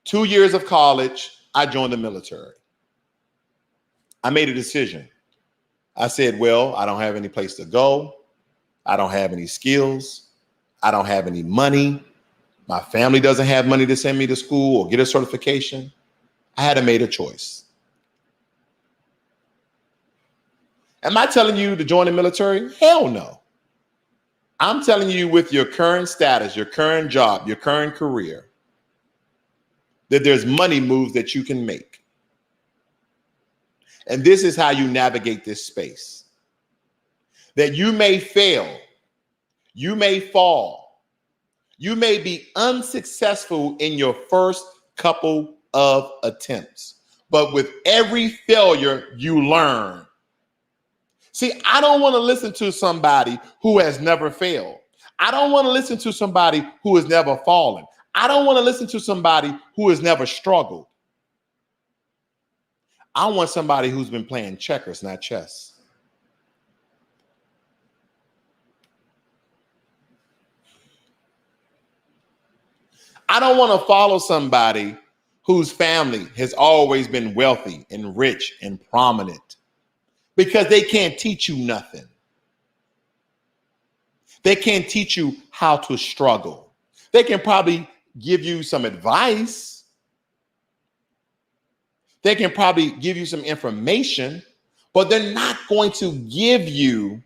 2 years of college, I joined the military. I made a decision. I said, well, I don't have any place to go. I don't have any skills. I don't have any money. My family doesn't have money to send me to school or get a certification. I had to make a choice. Am I telling you to join the military? Hell no. I'm telling you, with your current status, your current job, your current career, that there's money moves that you can make. And this is how you navigate this space. That you may fail, you may fall, you may be unsuccessful in your first couple of attempts. But with every failure, you learn. See, I don't want to listen to somebody who has never failed. I don't want to listen to somebody who has never fallen. I don't want to listen to somebody who has never struggled. I want somebody who's been playing checkers, not chess. I don't want to follow somebody whose family has always been wealthy and rich and prominent, because they can't teach you nothing. They can't teach you how to struggle. They can probably give you some advice. They can probably give you some information, but they're not going to give you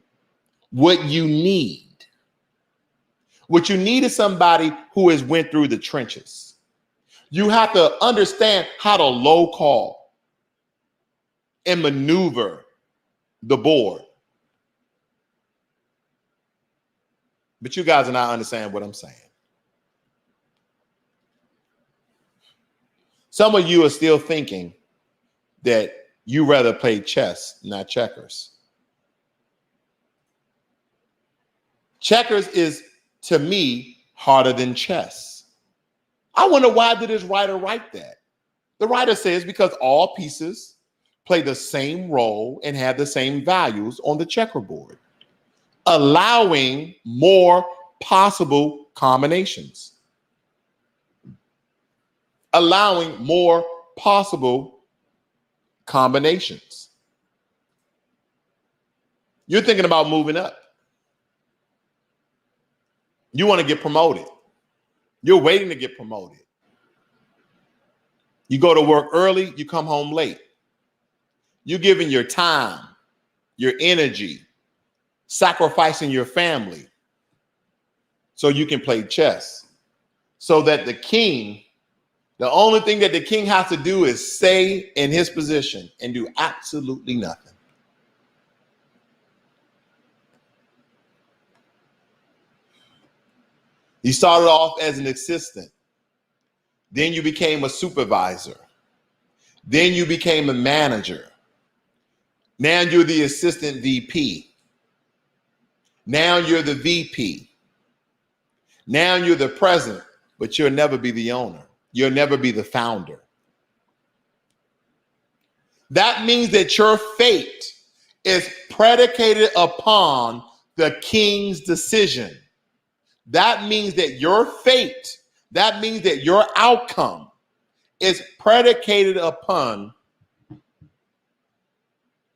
what you need. What you need is somebody who has went through the trenches. You have to understand how to low call and maneuver the board. But you guys are not understanding what I'm saying. Some of you are still thinking that you rather play chess, not checkers. Checkers is, to me, harder than chess. I wonder, why did this writer write that? The writer says because all pieces play the same role and have the same values on the checkerboard, allowing more possible combinations. Allowing more possible combinations. You're thinking about moving up. You want to get promoted. You're waiting to get promoted. You go to work early, you come home late. You're giving your time, your energy, sacrificing your family so you can play chess. So that the king, the only thing that the king has to do is stay in his position and do absolutely nothing. You started off as an assistant. Then you became a supervisor. Then you became a manager. Now you're the assistant VP. Now you're the VP. Now you're the president, but you'll never be the owner. You'll never be the founder. That means that your fate is predicated upon the king's decision. That means that your fate, that means that your outcome is predicated upon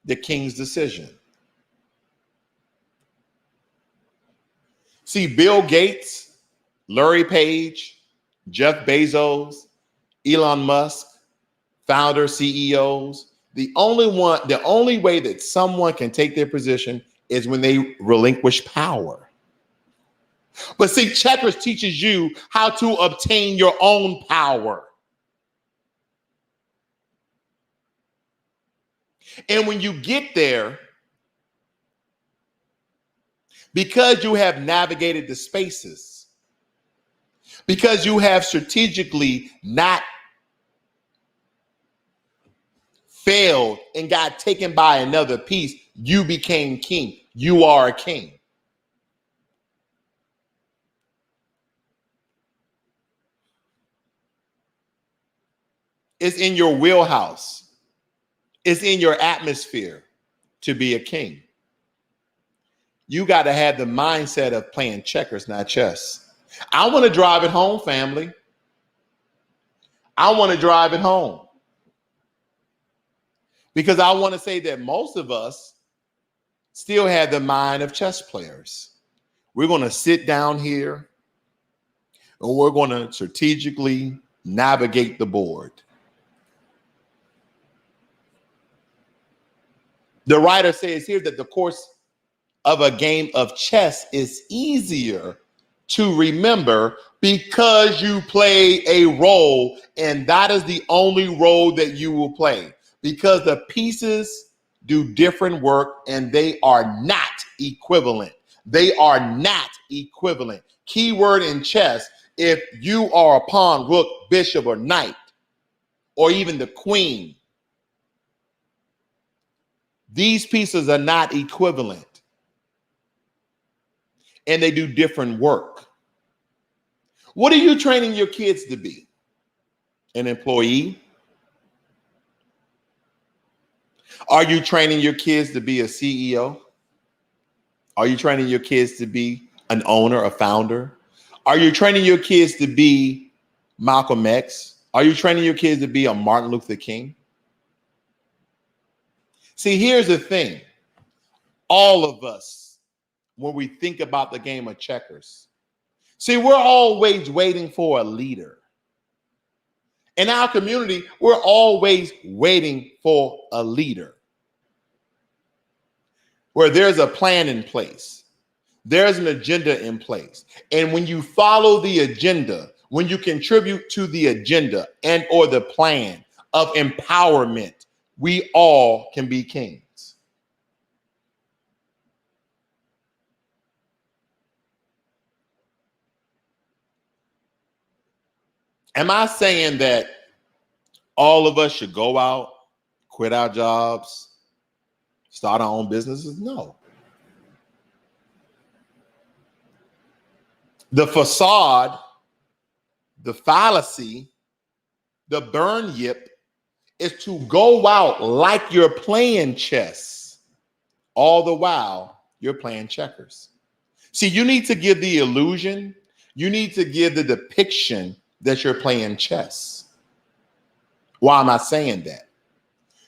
the king's decision. See, Bill Gates, Larry Page, Jeff Bezos, Elon Musk, founder CEOs, the only way that someone can take their position is when they relinquish power. But see, checkers teaches you how to obtain your own power. And when you get there, because you have navigated the spaces, because you have strategically not failed and got taken by another piece, you became king. You are a king. It's in your wheelhouse. It's in your atmosphere to be a king. You got to have the mindset of playing checkers, not chess. I want to drive it home, family. I want to drive it home. Because I want to say that most of us still have the mind of chess players. We're going to sit down here and we're going to strategically navigate the board. The writer says here that the course of a game of chess is easier to remember because you play a role, and that is the only role that you will play, because the pieces do different work and they are not equivalent. They are not equivalent. Keyword in chess, if you are a pawn, rook, bishop, or knight, or even the queen, these pieces are not equivalent. And they do different work. What are you training your kids to be? An employee? Are you training your kids to be a CEO? Are you training your kids to be an owner, a founder? Are you training your kids to be Malcolm X? Are you training your kids to be a Martin Luther King? See, here's the thing. All of us, when we think about the game of checkers, see, we're always waiting for a leader. In our community, we're always waiting for a leader where there's a plan in place. There's an agenda in place. And when you follow the agenda, when you contribute to the agenda and or the plan of empowerment, we all can be kings. Am I saying that all of us should go out, quit our jobs, start our own businesses? No. The facade, the fallacy, the burn yip is to go out like you're playing chess, all the while you're playing checkers. See, you need to give the illusion, you need to give the depiction that you're playing chess. Why am I saying that?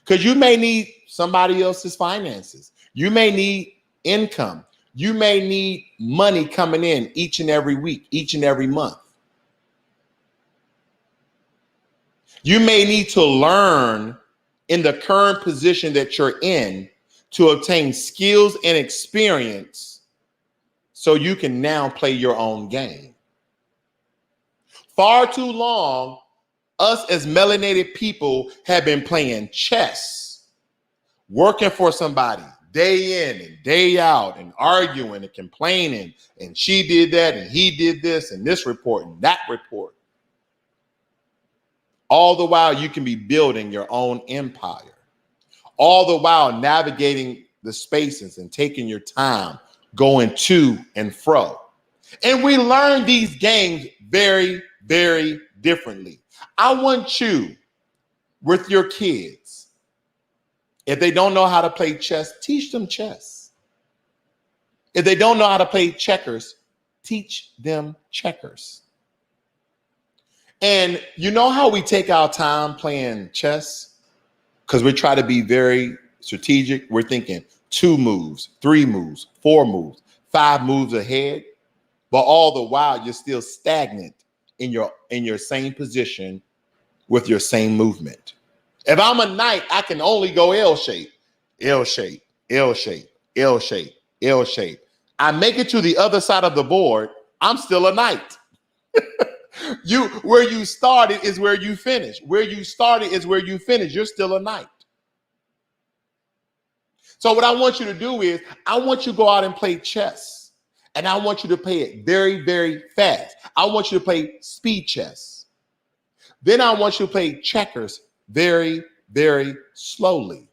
Because you may need somebody else's finances. You may need income. You may need money coming in each and every week, each and every month. You may need to learn in the current position that you're in to obtain skills and experience so you can now play your own game. Far too long, us as melanated people have been playing chess, working for somebody day in and day out and arguing and complaining. And she did that and he did this and this report and that report. All the while you can be building your own empire. All the while navigating the spaces and taking your time, going to and fro. And we learn these games very, very differently. I want you with your kids, if they don't know how to play chess, teach them chess. If they don't know how to play checkers, teach them checkers. And you know how we take our time playing chess? Because we try to be very strategic. We're thinking 2 moves, 3 moves, 4 moves, 5 moves ahead. But all the while, you're still stagnant in your same position with your same movement. If I'm a knight, I can only go L shape, L shape, L shape, L shape, L shape. I make it to the other side of the board, I'm still a knight. Where you started is where you finish. Where you started is where you finish. You're still a knight. So what I want you to do is, I want you to go out and play chess. And I want you to play it very, very fast. I want you to play speed chess. Then I want you to play checkers very, very slowly.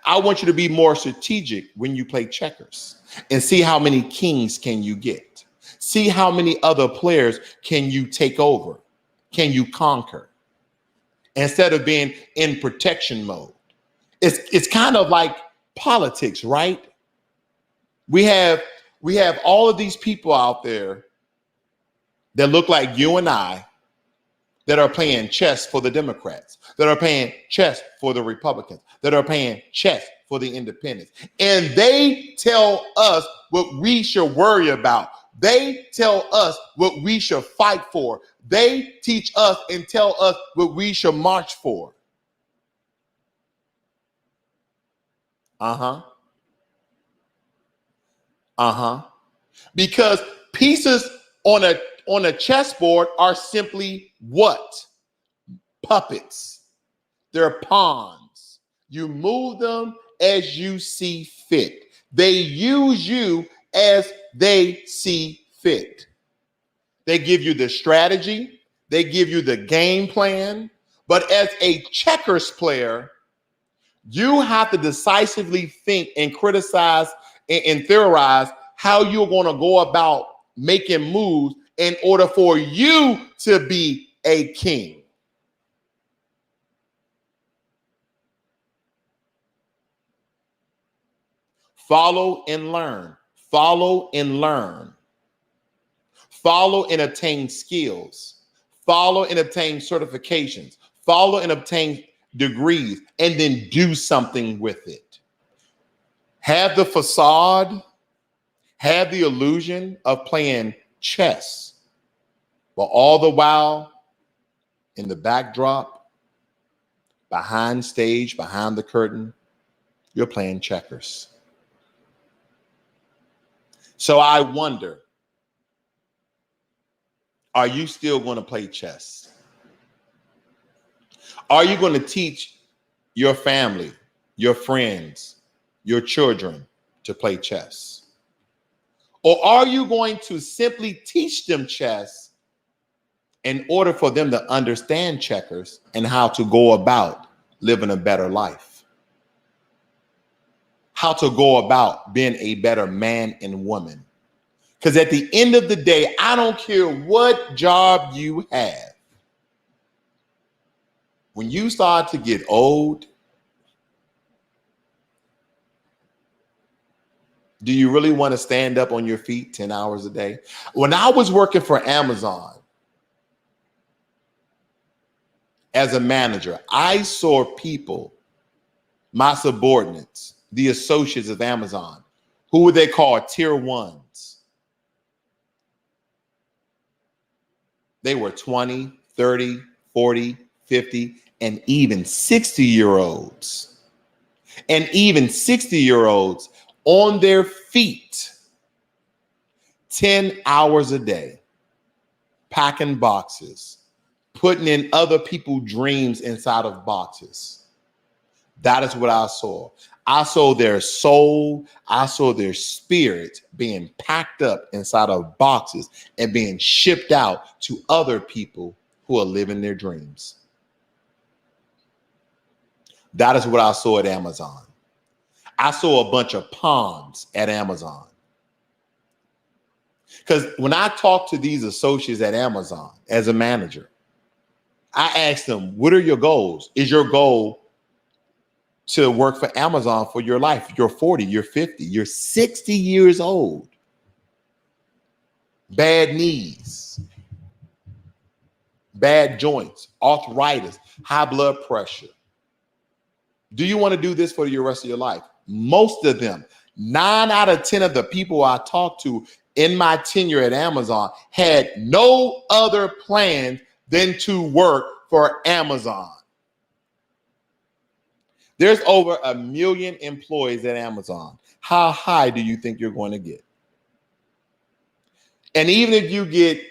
I want you to be more strategic when you play checkers and see how many kings can you get. See how many other players can you take over, can you conquer, instead of being in protection mode. It's kind of like politics, right? We have all of these people out there that look like you and I that are playing chess for the Democrats, that are playing chess for the Republicans, that are playing chess for the independents. And they tell us what we should worry about. They tell us what we should fight for. They teach us and tell us what we should march for. Uh-huh. Uh-huh. Because pieces on a chessboard are simply what? Puppets. They're pawns. You move them as you see fit. They use you as they see fit. They give you the strategy, they give you the game plan, but as a checkers player, you have to decisively think and criticize and theorize how you're going to go about making moves in order for you to be a king. Follow and learn. Follow and learn. Follow and obtain skills. Follow and obtain certifications. Follow and obtain degrees, and then do something with it. Have the facade, have the illusion of playing chess, but all the while in the backdrop, behind stage, behind the curtain, you're playing checkers. So I wonder, are you still going to play chess? Are you going to teach your family, your friends, your children to play chess? Or are you going to simply teach them chess in order for them to understand checkers and how to go about living a better life? How to go about being a better man and woman? Because at the end of the day, I don't care what job you have. When you start to get old, do you really want to stand up on your feet 10 hours a day? When I was working for Amazon as a manager, I saw people, my subordinates, the associates of Amazon, who would they call tier ones? They were 20, 30, 40, 50, and even 60-year-olds. And even 60-year-olds on their feet 10 hours a day, packing boxes, putting in other people's dreams inside of boxes. That is what I saw. I saw their soul, I saw their spirit being packed up inside of boxes and being shipped out to other people who are living their dreams. That is what I saw at Amazon. I saw a bunch of pawns at Amazon. Because when I talk to these associates at Amazon as a manager, I ask them, what are your goals? Is your goal to work for Amazon for your life? You're 40, you're 50, you're 60 years old. Bad knees, bad joints, arthritis, high blood pressure. Do you want to do this for the rest of your life? Most of them, 9 out of 10 of the people I talked to in my tenure at Amazon had no other plan than to work for Amazon. There's over 1 million employees at Amazon. How high do you think you're going to get? And even if you get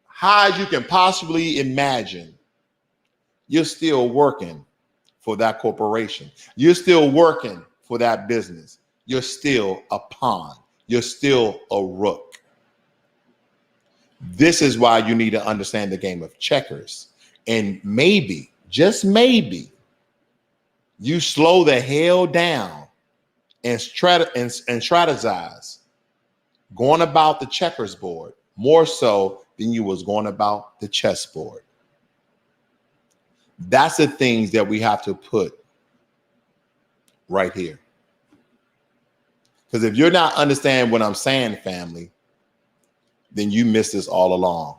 high as you can possibly imagine, you're still working for that corporation. You're still working for that business. You're still a pawn. You're still a rook. This is why you need to understand the game of checkers. And maybe, just maybe, you slow the hell down and strategize going about the checkers board more so than you was going about the chessboard. That's the things that we have to put right here. Because if you're not understanding what I'm saying, family, then you missed this all along.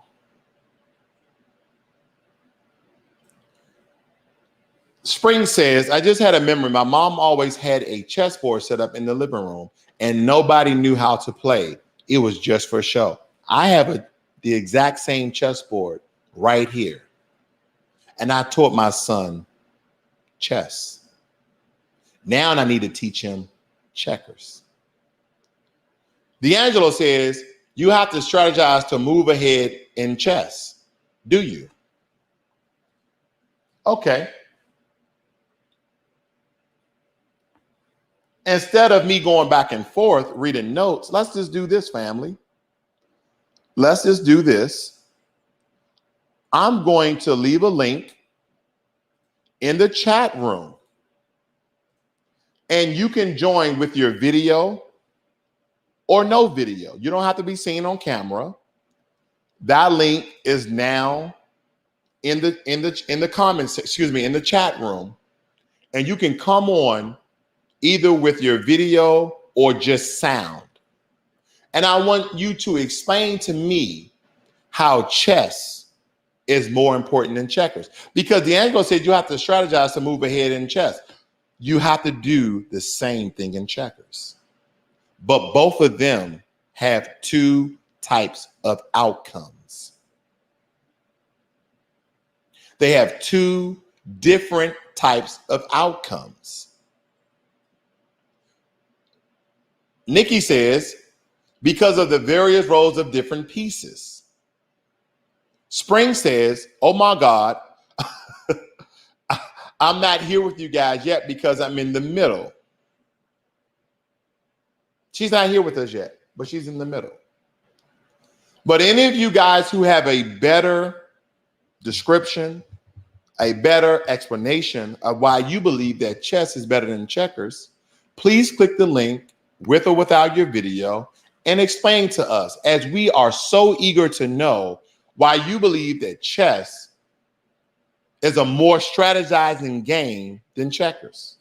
Spring says, I just had a memory. My mom always had a chessboard set up in the living room and nobody knew how to play. It was just for show. I have the exact same chessboard right here. And I taught my son chess. Now I need to teach him checkers. D'Angelo says, you have to strategize to move ahead in chess. Do you? Okay. Instead of me going back and forth reading notes, let's just do this, family. Let's just do this. I'm going to leave a link in the chat room. And you can join with your video or no video. You don't have to be seen on camera. That link is now in the comments, in the chat room. And you can come on either with your video or just sound. And I want you to explain to me how chess is more important than checkers. Because D'Angelo said you have to strategize to move ahead in chess. You have to do the same thing in checkers. But both of them have two types of outcomes. They have two different types of outcomes. Nikki says, because of the various roles of different pieces. Spring says, oh my God, I'm not here with you guys yet because I'm in the middle. She's not here with us yet, but she's in the middle. But any of you guys who have a better description, a better explanation of why you believe that chess is better than checkers, please click the link with or without your video and explain to us, as we are so eager to know why you believe that chess is a more strategizing game than checkers.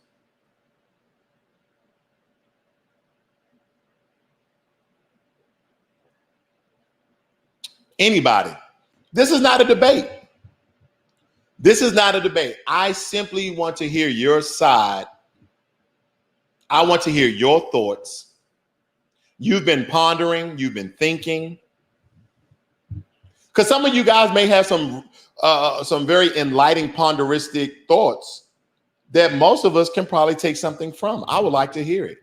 Anybody. This is not a debate. This is not a debate. I simply want to hear your side. I want to hear your thoughts. You've been pondering, you've been thinking. Because some of you guys may have some very enlightening, ponderistic thoughts that most of us can probably take something from. I would like to hear it.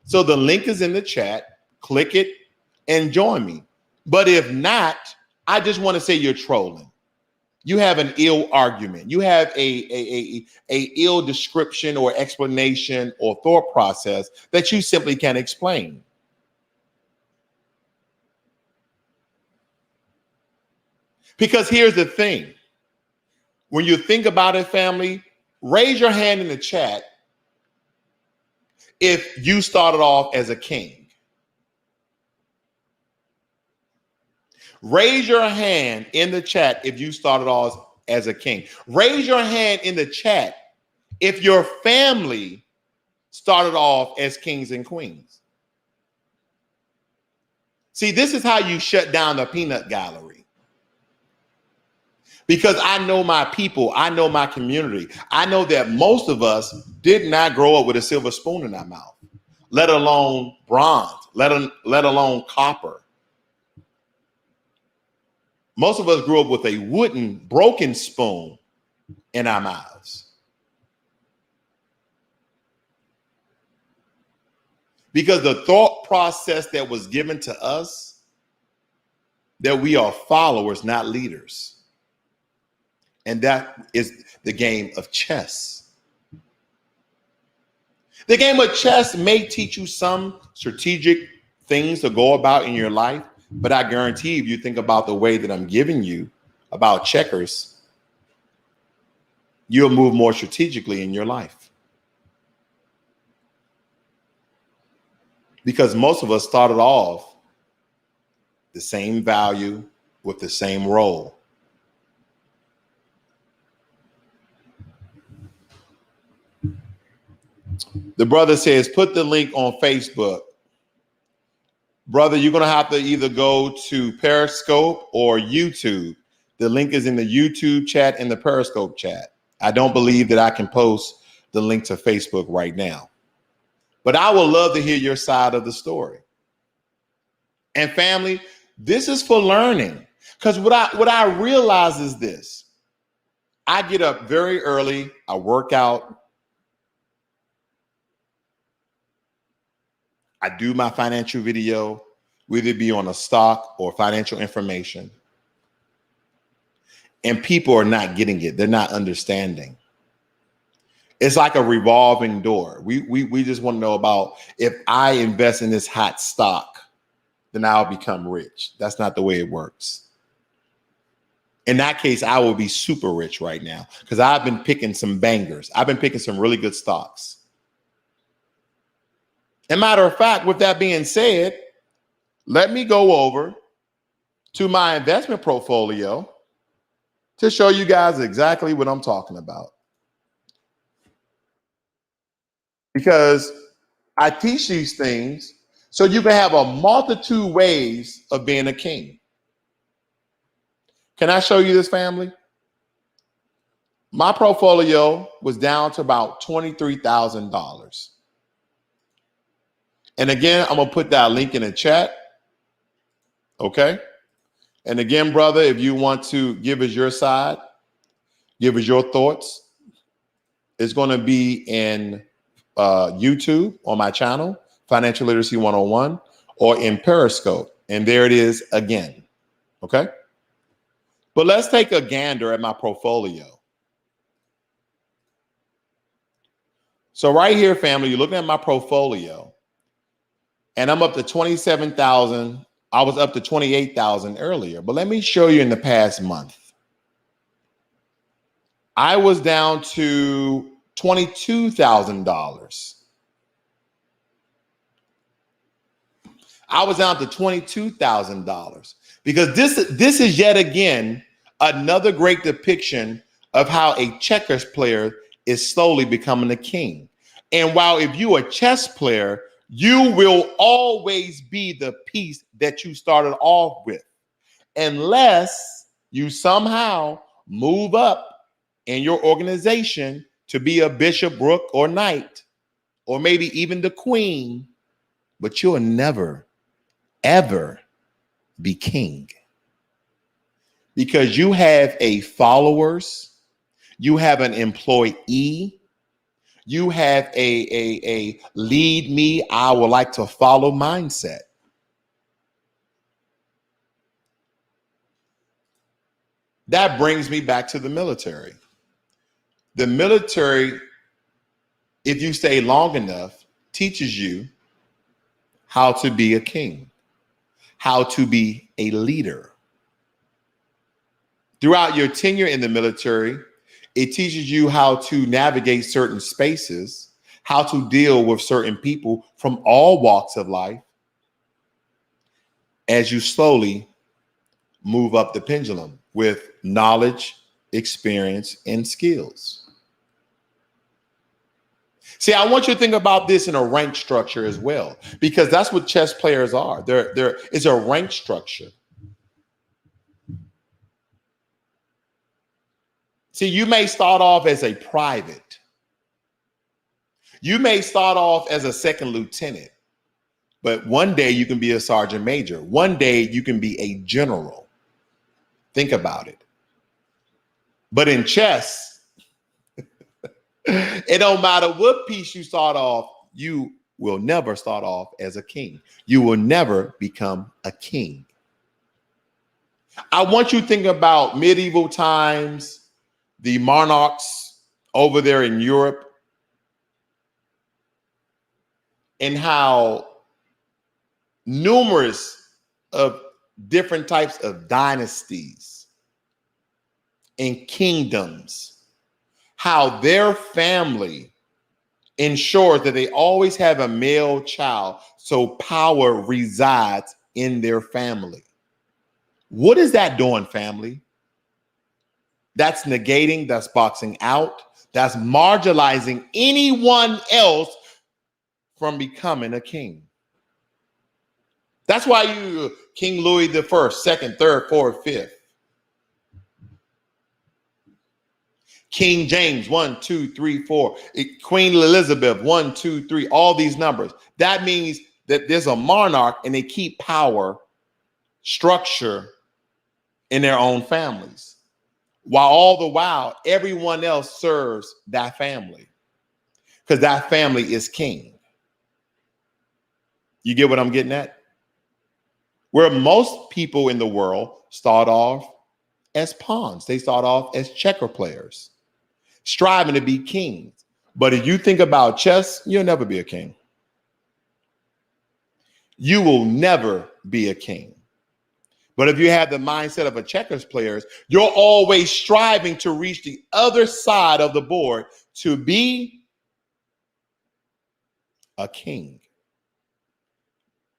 So the link is in the chat. Click it and join me. But if not, I just want to say you're trolling. You have an ill argument. You have a ill description or explanation or thought process that you simply can't explain. Because here's the thing. When you think about it, family, raise your hand in the chat if you started off as a king. Raise your hand in the chat if you started off as a king. Raise your hand in the chat if your family started off as kings and queens. See, this is how you shut down the peanut gallery. Because I know my people, I know my community. I know that most of us did not grow up with a silver spoon in our mouth, let alone bronze, let alone copper. Most of us grew up with a wooden, broken spoon in our mouths. Because the thought process that was given to us, that we are followers, not leaders. And that is the game of chess. The game of chess may teach you some strategic things to go about in your life, but I guarantee if you think about the way that I'm giving you about checkers, you'll move more strategically in your life. Because most of us started off the same value with the same role. The brother says, put the link on Facebook. Brother, you're going to have to either go to Periscope or YouTube. The link is in the YouTube chat and the Periscope chat. I don't believe that I can post the link to Facebook right now. But I would love to hear your side of the story. And family, this is for learning. Because what I realize is this. I get up very early. I work out. I do my financial video, whether it be on a stock or financial information. And people are not getting it. They're not understanding. It's like a revolving door. We just want to know about, if I invest in this hot stock, then I'll become rich. That's not the way it works. In that case, I will be super rich right now because I've been picking some bangers. I've been picking some really good stocks. And matter of fact, with that being said, let me go over to my investment portfolio to show you guys exactly what I'm talking about. Because I teach these things so you can have a multitude ways of being a king. Can I show you this, family? My portfolio was down to about $23,000. And again, I'm going to put that link in the chat. Okay. And again, brother, if you want to give us your side, give us your thoughts, it's going to be in YouTube on my channel, Financial Literacy 101, or in Periscope. And there it is again. Okay. But let's take a gander at my portfolio. So right here, family, you're looking at my portfolio. And I'm up to 27,000. I was up to 28,000 earlier. But let me show you in the past month. I was down to $22,000. I was down to $22,000 because this is yet again another great depiction of how a checkers player is slowly becoming a king. And while if you're a chess player, you will always be the piece that you started off with, unless you somehow move up in your organization to be a bishop, rook, or knight, or maybe even the queen, but you'll never, ever be king. Because you have a followers, you have an employee, you have a lead me, I would like to follow mindset. That brings me back to the military. The military, if you stay long enough, teaches you how to be a king, how to be a leader. Throughout your tenure in the military, it teaches you how to navigate certain spaces, how to deal with certain people from all walks of life as you slowly move up the pendulum with knowledge, experience, and skills. See, I want you to think about this in a rank structure as well, because that's what chess players are. There is a rank structure. See, you may start off as a private. You may start off as a second lieutenant, but one day you can be a sergeant major. One day you can be a general. Think about it. But in chess, it don't matter what piece you start off, you will never start off as a king. You will never become a king. I want you to think about medieval times, the monarchs over there in Europe, and how numerous of different types of dynasties and kingdoms, how their family ensures that they always have a male child, so power resides in their family. What is that doing, family? That's negating, that's boxing out, that's marginalizing anyone else from becoming a king. That's why you King Louis the First, second, third, fourth, fifth. King James, 1, 2, 3, 4. Queen Elizabeth, 1, 2, 3. All these numbers. That means that there's a monarch and they keep power, structure in their own families. While all the while, everyone else serves that family. Because that family is king. You get what I'm getting at? Where most people in the world start off as pawns. They start off as checker players, striving to be kings. But if you think about chess, you'll never be a king. You will never be a king. But if you have the mindset of a checkers player, you're always striving to reach the other side of the board to be a king.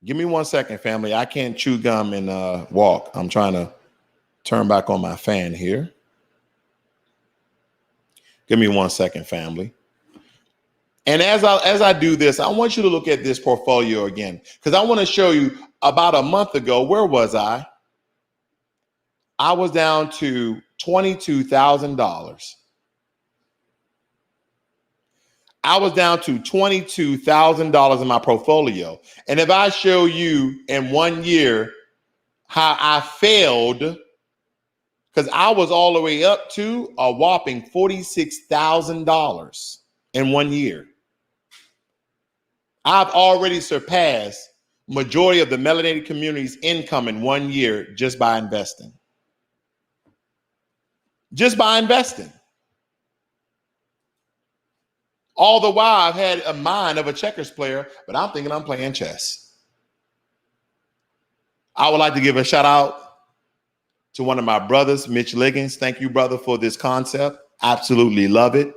Give me 1 second, family. I can't chew gum and walk. I'm trying to turn back on my fan here. Give me 1 second, family. And as I do this, I want you to look at this portfolio again, because I want to show you about a month ago, where was I? I was down to $22,000. I was down to $22,000 in my portfolio. And if I show you in 1 year how I failed, because I was all the way up to a whopping $46,000 in 1 year. I've already surpassed majority of the melanated community's income in 1 year just by investing. Just by investing. All the while, I've had a mind of a checkers player, but I'm thinking I'm playing chess. I would like to give a shout out to one of my brothers, Mitch Liggins. Thank you, brother, for this concept. Absolutely love it.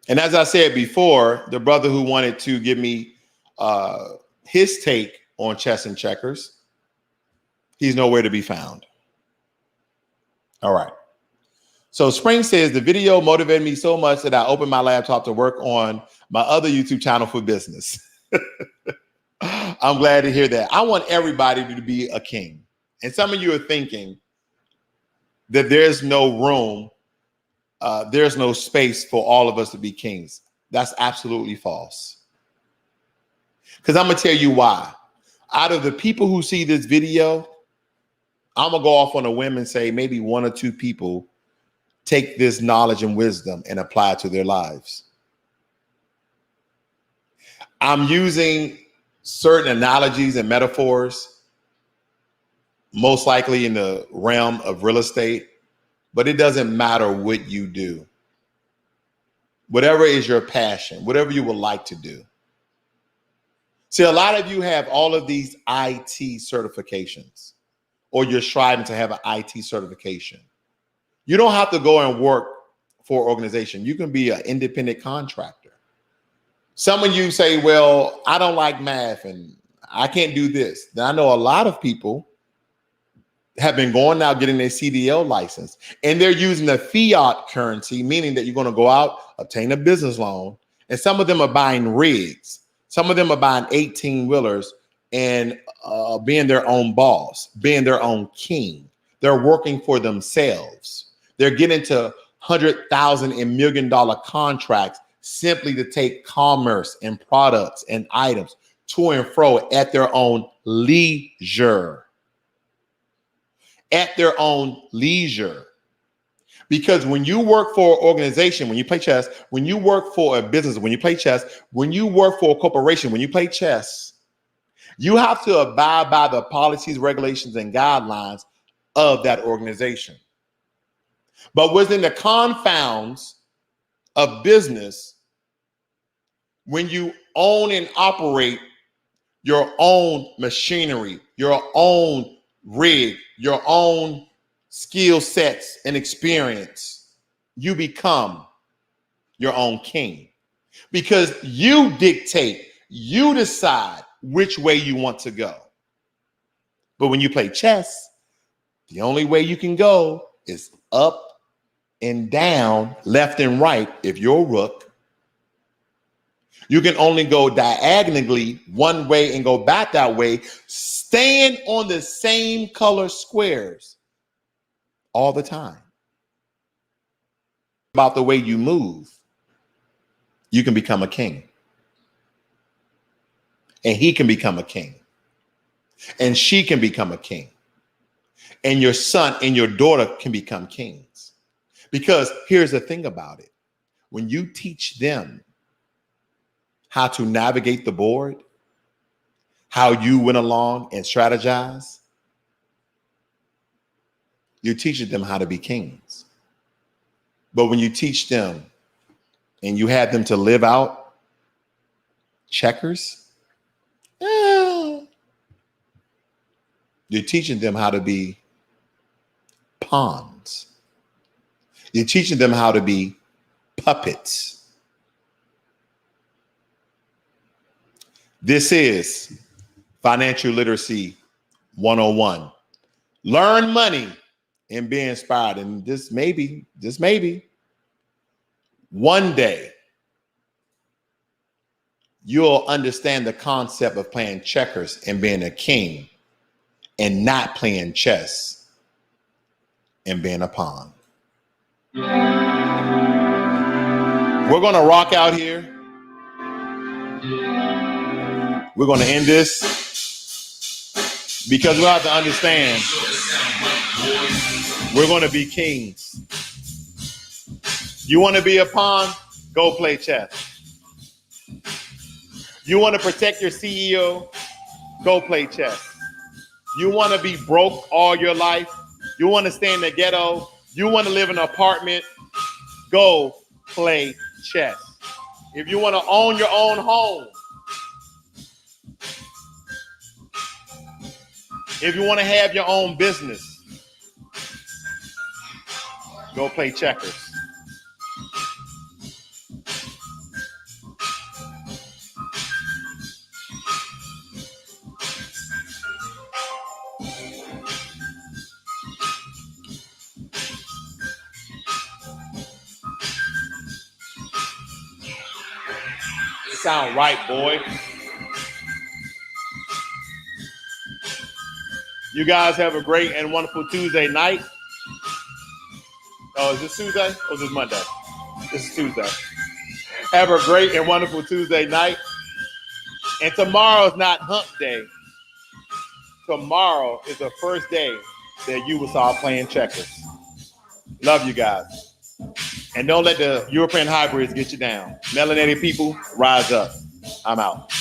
And as I said before, the brother who wanted to give me his take on chess and checkers, he's nowhere to be found. All right. So Spring says, the video motivated me so much that I opened my laptop to work on my other YouTube channel for business. I'm glad to hear that. I want everybody to be a king. And some of you are thinking that there's no room, there's no space for all of us to be kings. That's absolutely false. Because I'm going to tell you why. Out of the people who see this video, I'm going to go off on a whim and say maybe 1 or 2 people take this knowledge and wisdom and apply it to their lives. I'm using certain analogies and metaphors, most likely in the realm of real estate, but it doesn't matter what you do. Whatever is your passion, whatever you would like to do. See, a lot of you have all of these IT certifications, or you're striving to have an IT certification. You don't have to go and work for an organization. You can be an independent contractor. Some of you say, well, I don't like math and I can't do this. Then I know a lot of people have been going out getting their CDL license, and they're using the fiat currency, meaning that you're going to go out, obtain a business loan, and some of them are buying rigs. Some of them are buying 18-wheelers and being their own boss, being their own king. They're working for themselves. They're getting to $100,000 and $1 million contracts simply to take commerce and products and items to and fro at their own leisure. At their own leisure. Because when you work for an organization, when you play chess, when you work for a business, when you play chess, when you work for a corporation, when you play chess, you have to abide by the policies, regulations, and guidelines of that organization. But within the confounds of business, when you own and operate your own machinery, your own rig, your own skill sets and experience, you become your own king. Because you dictate, you decide which way you want to go. But when you play chess, the only way you can go is up and down, left and right if you're a rook, You can only go diagonally one way and go back that way, staying on the same color squares all the time. About the way you move, you can become a king. And he can become a king. And she can become a king. And your son and your daughter can become kings. Because here's the thing about it. When you teach them how to navigate the board, how you went along and strategize, you're teaching them how to be kings. But when you teach them and you have them to live out checkers, you're teaching them how to be pawns. You're teaching them how to be puppets. This is Financial Literacy 101. Learn money and be inspired. And just maybe, one day, you'll understand the concept of playing checkers and being a king and not playing chess and being a pawn. We're going to rock out here. We're going to end this because we have to understand we're going to be kings. You want to be a pawn? Go play chess. You want to protect your CEO? Go play chess. You want to be broke all your life? You want to stay in the ghetto? You want to live in an apartment? Go play chess. If you want to own your own home, if you want to have your own business, go play checkers. Sound right, boy. You guys have a great and wonderful Tuesday night. Oh, is this Tuesday or is this Monday? This is Tuesday. Have a great and wonderful Tuesday night. And tomorrow is not hump day. Tomorrow is the first day that you will start playing checkers. Love you guys. And don't let the European hybrids get you down. Melanated people, rise up. I'm out.